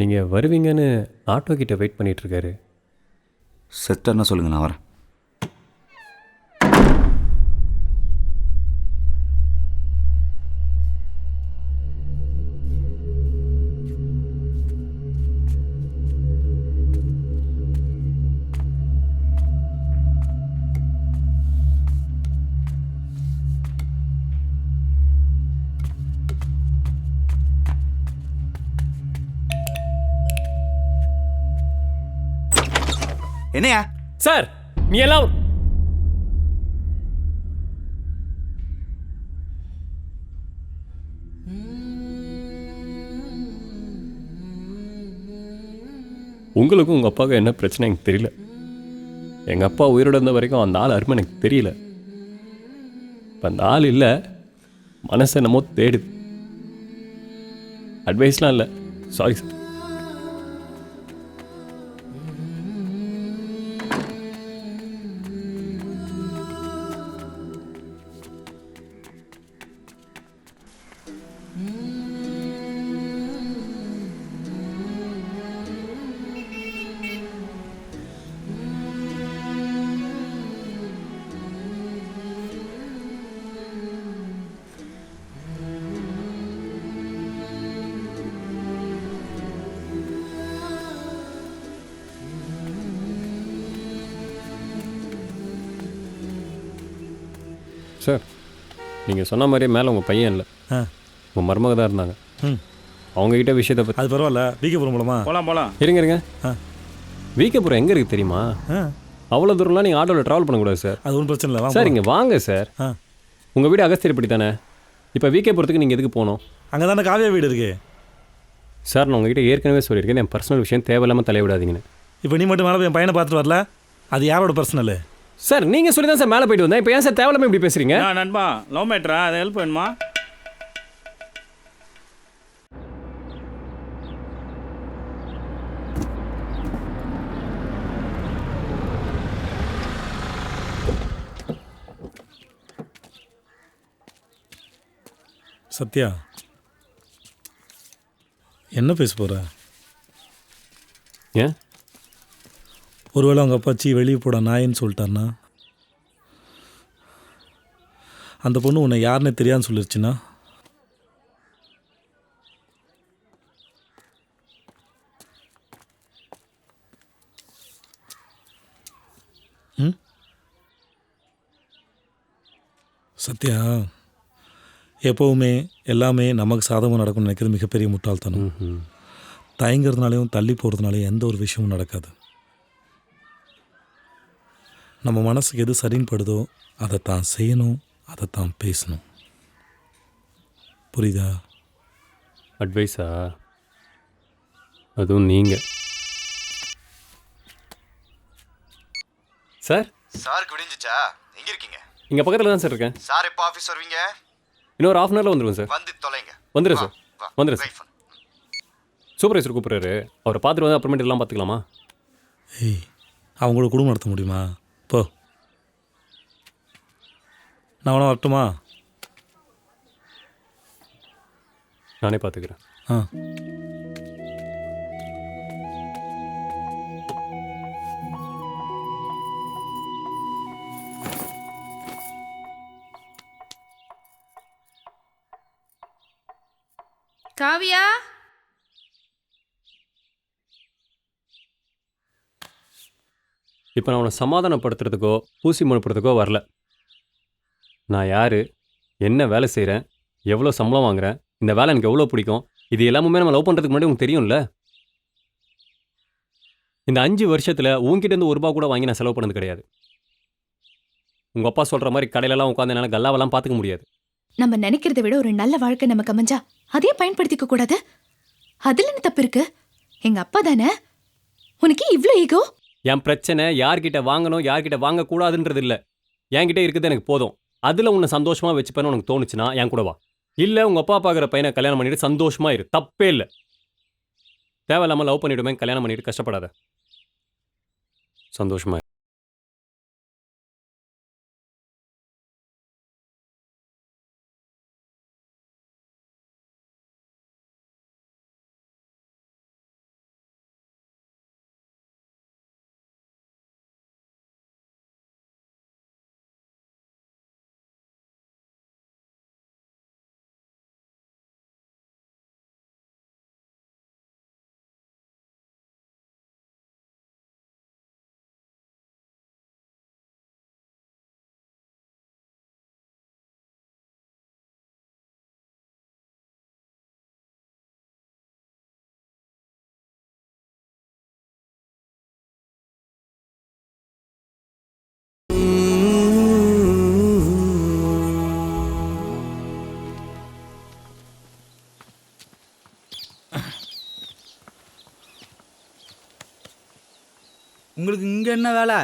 நீங்கள் வருவீங்கன்னு ஆட்டோ கிட்ட வெயிட் பண்ணிகிட்ருக்காரு. செத்தார்னா சொல்லுங்கள், நான் வரேன். என்னையா சார்? நீ எல்லாம் உங்களுக்கும் உங்கள் அப்பாவுக்கும் என்ன பிரச்சனை எனக்கு தெரியல. எங்கள் அப்பா உயிரோடு இருந்த வரைக்கும் அந்த ஆள் அருமை எனக்கு தெரியல. இப்போ அந்த ஆள் இல்லை, மனசை என்னமோ தேடுது. அட்வைஸ்லாம் இல்லை, சாரி சார். சார், நீங்கள் சொன்ன மாதிரியே மேலே உங்கள் பையன் இல்லை, உங்கள் மருமக தான் இருந்தாங்க. அவங்ககிட்ட விஷயத்தை பற்றி அது பரவாயில்ல. விகேபுரம் மூலமா போகலாம். இருங்க. விகேபுரம் எங்கே இருக்குது தெரியுமா? அவ்வளோ தூரம்லாம் நீங்கள் ஆட்டோவில் ட்ராவல் பண்ணக்கூடாது சார். அது ஒன்றும் பிரச்சனை இல்லை சார். இங்கே வாங்க சார். உங்கள் வீடு அகஸ்தியர்பட்டி தானே? இப்போ விகேபுரத்துக்கு நீங்கள் எதுக்கு போகணும்? அங்கே தானே காவியா வீடு இருக்குது சார். நான் உங்ககிட்ட ஏற்கனவே சொல்லியிருக்கேன், என் பர்சனல் விஷயம் தேவையில்லாமல் தலைவிடாதீங்கன்னு. இப்போ நீ மட்டும் மேலே என் பையனை பார்த்துட்டு வரல, அது யாரோட பர்சனல்? சார் நீங்கள் சொல்லி தான் சார் மேலே போயிட்டு வந்தேன். இப்போ ஏன் சார் தேவையில்லாமல் இப்படி பேசுகிறீங்க? நண்பா, லவ் மேட்ரா? அதை ஹெல்ப் வேணுமா? சத்யா, என்ன பேச போகிற? ஏன்? ஒருவேளை அவங்க அப்பாச்சி வெளியே போட நாயின்னு சொல்லிட்டாருன்னா, அந்த பொண்ணு உன்னை யாருன்னு தெரியாதுன்னு சொல்லிருச்சுன்னா, சத்யா, எப்போவுமே எல்லாமே நமக்கு சாதகமாக நடக்கும்னு நினைக்கிறது மிகப்பெரிய முட்டாள்தனம். தயங்கிறதுனாலையும் தள்ளி போகிறதுனாலையும் எந்த ஒரு விஷயமும் நடக்காது. நம்ம மனசுக்கு எது சரின்னு படுதோ அதை தான் செய்யணும், அதை தான் பேசணும். புரியுதா? அட்வைஸா? அதுவும் நீங்கள் சார்? சாருக்கு விடிஞ்சிச்சா? எங்க இருக்கீங்க? இங்கே பக்கத்தில் தான் சார் இருக்கேன். சார் எப்போ ஆஃபீஸ் வருவீங்க? இன்னொரு ½ ஹவரில் வந்துடுவேன் சார். வந்து தொலைங்க. வந்துடுறேன் சார். வந்துடுறேன் சார். சூப்பர்வைசர் கூப்பிட்றாரு, அவரை பார்த்துட்டு வந்து அப்புறமேட்டு எல்லாம் பார்த்துக்கலாமா? ஏய், அவங்களோட குடும்பம் நடத்த முடியுமா? போ. நான் வேணா வரட்டுமா? நானே பார்த்துக்கிறேன். காவியா, இப்போ நான் உன்னை சமாதானப்படுத்துறதுக்கோ பூசி மனுப்படுறதுக்கோ வரல. நான் யார், என்ன வேலை செய்கிறேன், எவ்வளோ சம்பளம் வாங்குறேன், இந்த வேலை எனக்கு எவ்வளோ பிடிக்கும், இது எல்லாமே நம்ம லவ் பண்ணுறதுக்கு முன்னாடி உங்களுக்கு தெரியும்ல. இந்த 5 வருஷத்தில் உங்ககிட்டேருந்து ₹1 கூட வாங்கி நான் செலவு பண்ணது கிடையாது. உங்கள் அப்பா சொல்கிற மாதிரி கடையிலலாம் உட்காந்து என்னால் கல்லாவெல்லாம் பார்த்துக்க முடியாது. நம்ம நினைக்கிறத விட ஒரு நல்ல வாழ்க்கை நமக்கு அமைஞ்சா அதையே பயன்படுத்திக்க கூடாது. அதுல என்ன தப்பு இருக்கு? எங்க அப்பா தானே. உனக்கு இவ்ளோ ஈகோ? என் பிரச்சனை யார்கிட்ட வாங்கணும் யார்கிட்ட வாங்கக்கூடாதுன்றது இல்லை. என்கிட்ட இருக்குது எனக்கு போதும். அதில் உன்னை சந்தோஷமாக வச்சுப்பேன்னு உனக்கு தோணுச்சுன்னா என் கூட வா. இல்லை உங்கள் அப்பா பார்க்குற பையனை கல்யாணம் பண்ணிட்டு சந்தோஷமாக இரு, தப்பே இல்லை. தேவையில்லாமல் லவ் பண்ணிவிடுமே கல்யாணம் பண்ணிட்டு கஷ்டப்படாத, சந்தோஷமா இரு. உங்களுக்கு இங்கே என்ன வேலை?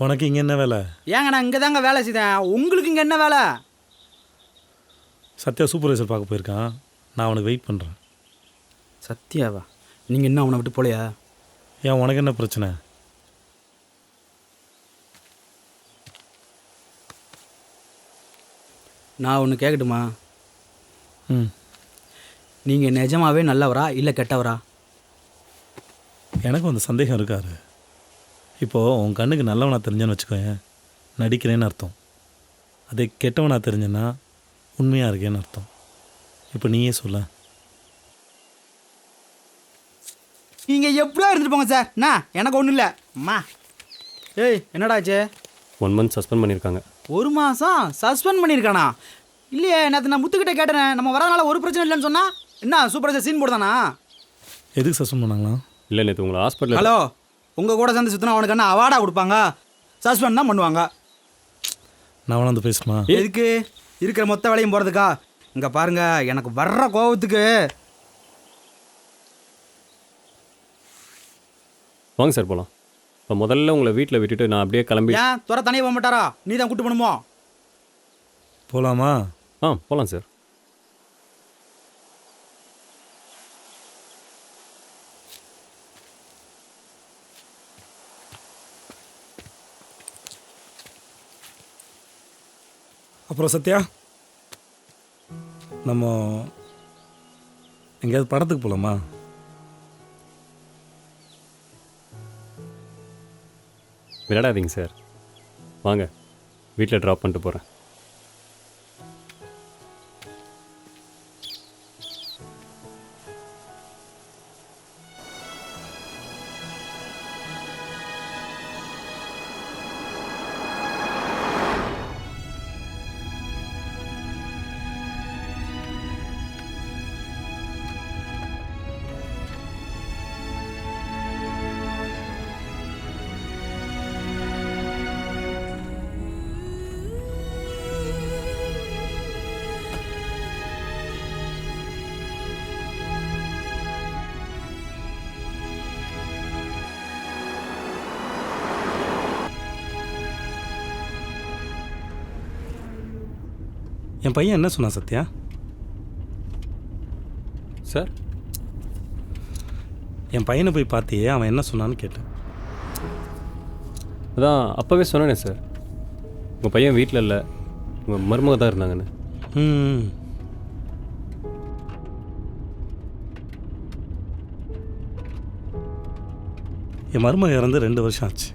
உனக்கு இங்கே என்ன வேலை? ஏங்க நான் இங்கே தாங்க வேலை செய்தேன். உங்களுக்கு இங்கே என்ன வேலை? சத்யா சூப்பர்வைசர் பார்க்க போயிருக்கான். நான் அவனுக்கு வெயிட் பண்ணுறேன். சத்யாவா? நீங்கள் இன்னும் அவனை விட்டு போலையா? ஏன் உனக்கு என்ன பிரச்சனை? நான் ஒன்று கேட்கட்டுமா? ம். நீங்கள் நிஜமாவே நல்லவரா இல்லை கெட்டவரா? எனக்கு அந்த சந்தேகம் இருக்காரு. இப்போது உன் கண்ணுக்கு நல்லவனா தெரிஞ்சேன்னு வச்சுக்கோயேன், நடிக்கிறேன்னு அர்த்தம். அதே கெட்டவனா தெரிஞ்சேன்னா உண்மையாக இருக்கேன்னு அர்த்தம். இப்போ நீயே சொல்ல. நீங்கள் எப்படியா இருந்துட்டு போங்க சார். என்ன எனக்கு ஒன்றும் இல்லை. அம்மா ஏய் என்னடாச்சு? 1 month சஸ்பெண்ட் பண்ணியிருக்காங்க. 1 மாதம் சஸ்பெண்ட் பண்ணியிருக்கானா? இல்லையே, நேற்று நான் முத்துக்கிட்ட கேட்டேன். நம்ம வரனால ஒரு பிரச்சனை இல்லைன்னு சொன்னா என்ன சூப்பராக சீன் போடுதானா? எதுக்கு சஸ்பெண்ட் பண்ணாங்களா? இல்லை நேற்று உங்களை ஹாஸ்பிட்டல். ஹலோ, உங்கள் கூட சேர்ந்து சுற்றினா அவனுக்கு என்ன அவார்டா கொடுப்பாங்க? சஸ்பெண்ட் தான் பண்ணுவாங்க. நான் அவனை வந்து பேசுமா? எதுக்கு? இருக்கிற மொத்த வேலையும் போகிறதுக்கா? இங்கே பாருங்க, எனக்கு வர்ற கோபத்துக்கு. வாங்க சார் போகலாம். இப்போ முதல்ல உங்களை வீட்டில் விட்டுட்டு நான் அப்படியே கிளம்பி. ஏன் துறை தனியாக போக மாட்டாரா? நீ தான் கூட்டு பண்ணுமோ? போகலாமா? போகலாம் சார். அப்புறம் சத்யா, நம்ம எங்கேயாவது படத்துக்கு போகலாமா? விளையாடாதீங்க சார், வாங்க வீட்டில் ட்ராப் பண்ணிட்டு போகிறேன். என் பையன் என்ன சொன்னான் சத்யா? சார், என் பையனை போய் பார்த்தியே, அவன் என்ன சொன்னான்னு கேட்டேன். அதான் அப்போவே சொன்னேனே சார், உங்கள் பையன் வீட்டில் இல்லை, உங்கள் மருமக தான் இருந்தாங்கன்னு. என் மருமக இறந்து 2 வருஷம் ஆச்சு.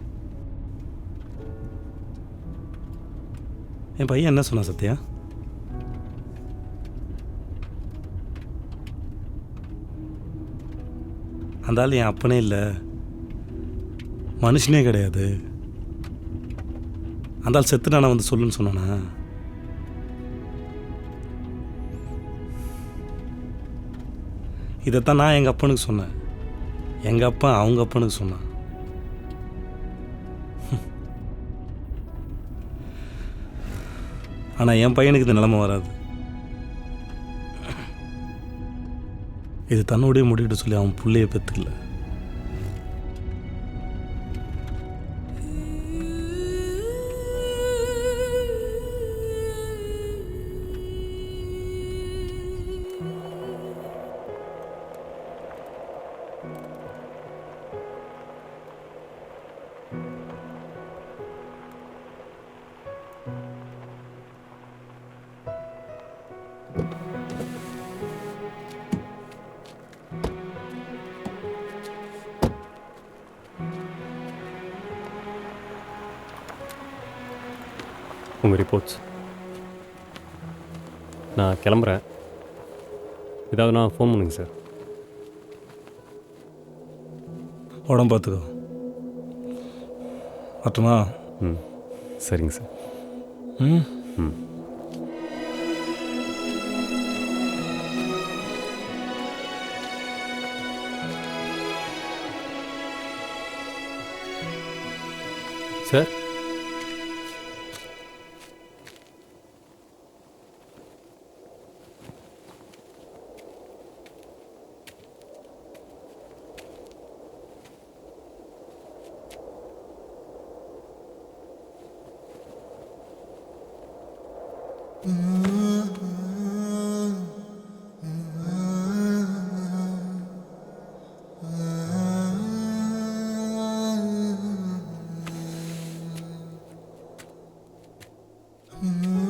என் பையன் என்ன சொன்னான் சத்யா? அந்த ஆள் என் அப்பனே இல்லை, மனுஷனே கிடையாது. அந்த ஆள் செத்து நான் வந்து சொல்லுன்னு சொன்னானா? இதைத்தான் நான் எங்கள் அப்பனுக்கு சொன்னேன், எங்கள் அப்பா அவங்க அப்பனுக்கு சொன்னான். ஆனால் என் பையனுக்கு இந்த நிலைமை வராது. இது தன்னுடைய முடிவிட்டு சொல்லி அவன் பிள்ளைய பெற்றுக்கல. உங்கள் ரிப்போர்ட்ஸ். நான் கிளம்புறேன். ஏதாவது நான் ஃபோன் பண்ணுங்க சார். உடம்பு பார்த்துக்கோ. மட்டுமா? ம், சரிங்க சார். ம் ம். சார்,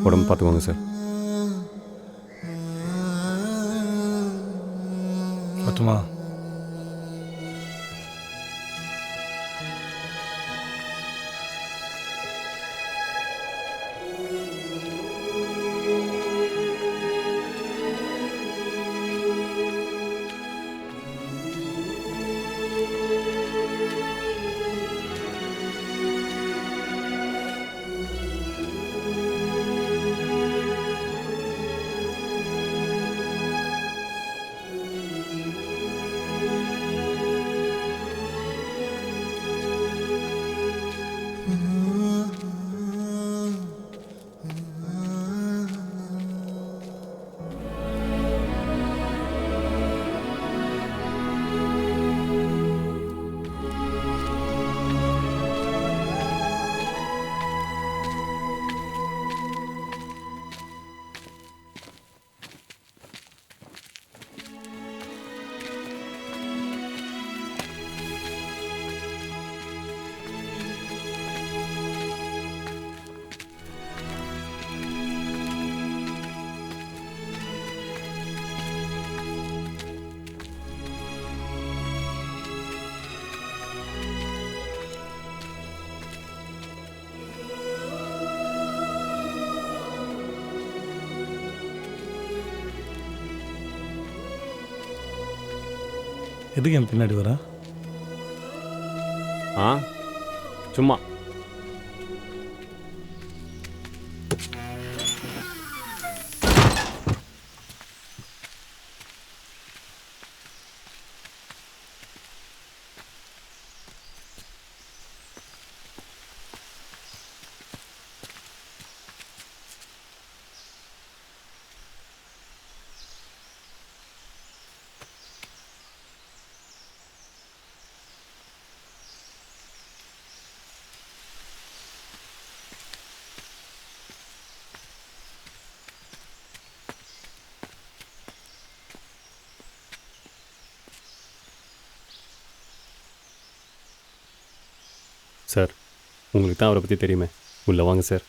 உடம்பு பார்த்துக்கோங்க சார். மட்டுமா? எதுக்கு என் பின்னாடி வர? சும்மா. சார், உங்களுக்கு தான் அவரை பற்றி தெரியுமே. உள்ளே வாங்க சார்.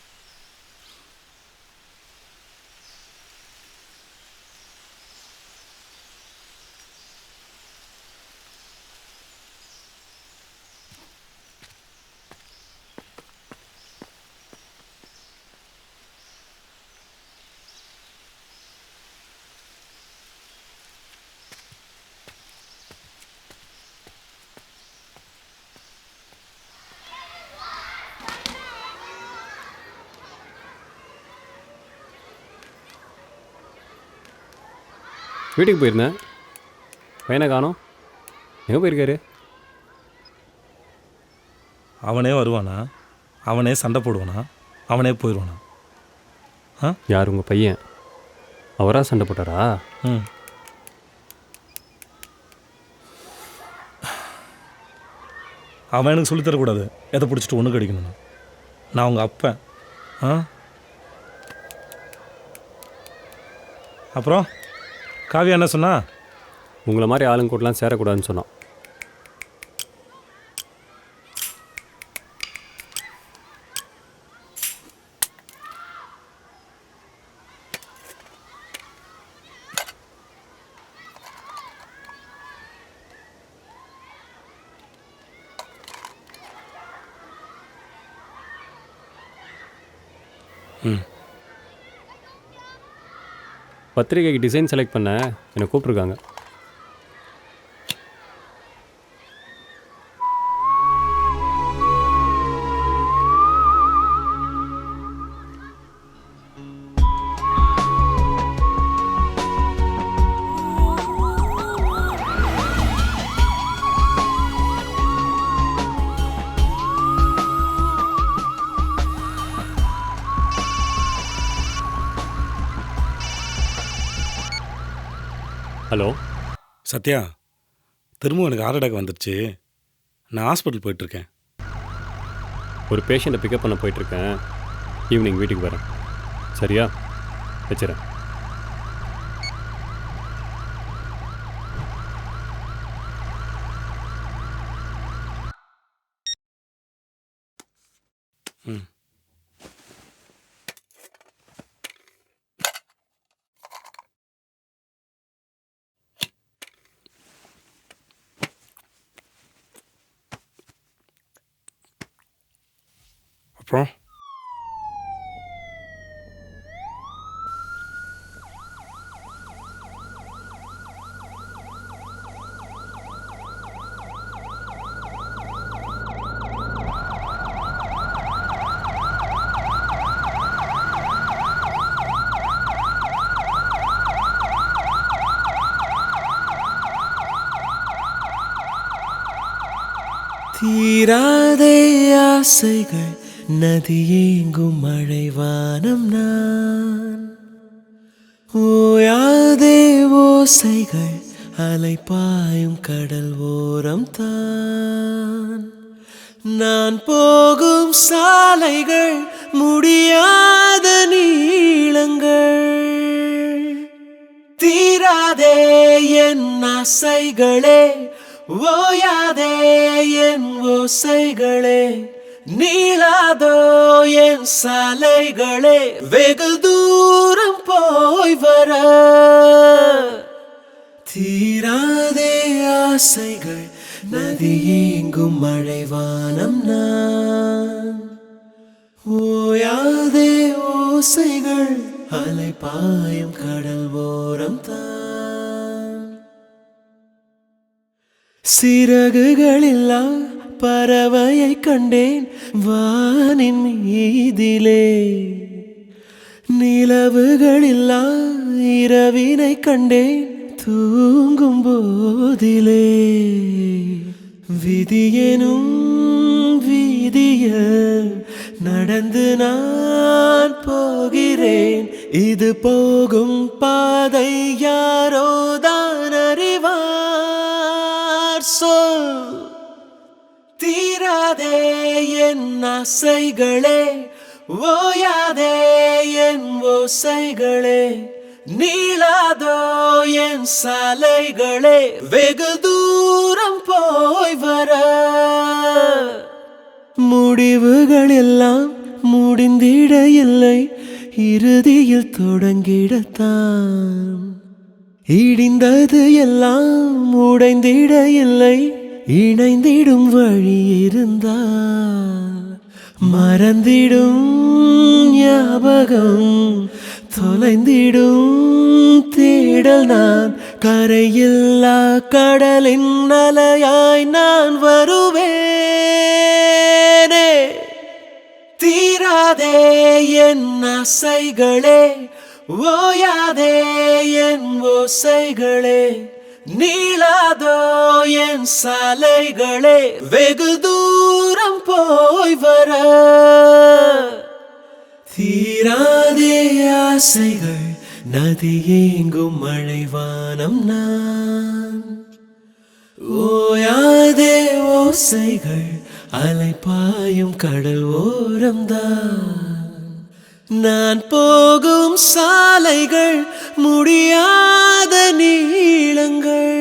வீட்டுக்கு போயிருந்தேன். பையனை காணோம். எங்கே போயிருக்காரு? அவனே வருவானா? அவனே சண்டை போடுவானா? அவனே போயிடுவானா? யார் உங்கள் பையன்? அவரா சண்டை போட்டாரா? ம். அவன் எனக்கு சொல்லித்தரக்கூடாது எதை பிடிச்சிட்டு ஒன்று கடிக்கணும்னு. நான் உங்கள் அப்பன். அப்புறம் காவியா என்ன சொன்னா? உங்களை மாதிரி ஆளுங்க கூட்டலாம் சேரக்கூடாதுன்னு சொன்னான். பத்திரிகைக்கு டிசைன் செலக்ட் பண்ண என்னை கூப்பிட்ருக்காங்க. ஹலோ சத்யா, திரும்பவும் எனக்கு ஹார்ட் அட்டாக் வந்துடுச்சு. நான் ஹாஸ்பிட்டல் போயிட்டுருக்கேன். ஒரு பேஷண்ட்டை பிக்கப் பண்ண போயிட்டுருக்கேன். ஈவினிங் வீட்டுக்கு வரேன். சரியா? வச்சுறேன். ம். அப்புறம் தீராதே ஆசைகள் நதியேங்கும் மழைவானம் நான், ஓயாதே ஓசைகள் அலைப்பாயும் கடல் ஓரம் தான், நான் போகும் சாலைகள் முடியாத நீளங்கள், தீராதே என் ஆசைகளே, ஓயாதே என் ஓசைகளே, நீளாதோ என் சாலைகளே, வெகு தூரம் போய் வர, தீராதே ஆசைகள் நதியேங்கும் மழைவானம் நான், ஓயாதே ஓசைகள் அலைப்பாயும் கடல் ஓரம் தான், சிறகுகளில்லா பறவையை கண்டேன் வானின் மீதிலே, நிலவுகளில்லா இரவினை கண்டேன் தூங்கும் போதிலே, விதியெனும் வீதியில் நடந்து நான் போகிறேன், இது போகும் பாதை யாரோதான் அறிவார் சொல், தீராதே என் ஆசைகளே, ஓயாதே என் ஓசைகளே, நீளாதோ என் சாலைகளே, வெகு தூரம் போய் வர, முடிவுகள் எல்லாம் முடிந்திட இல்லை, இறுதியில் தொடங்கிடத்தான், இடிந்தது எல்லாம் உடைந்திட இல்லை, இணைந்திடும் வழி இருந்தால், மறந்திடும் ஞாபகம் தொலைந்திடும் தேடல் நான், கரையில்லா கடலின் அலையாய் நான் வருவேனே, தீராதே என் ஆசைகளே, ஓயாதே என் ஓசைகளே நீளாதோ என் சாலைகளே வெகு தூரம் போய் வர தீராதே ஆசைகள் நதி ஏங்கும் மழைவானம் நான் ஓயாதே ஓசைகள் அலைப்பாயும் கடல் ஓரம்தான் நான் போகும் சாலைகள் முடியாத நீளங்கள்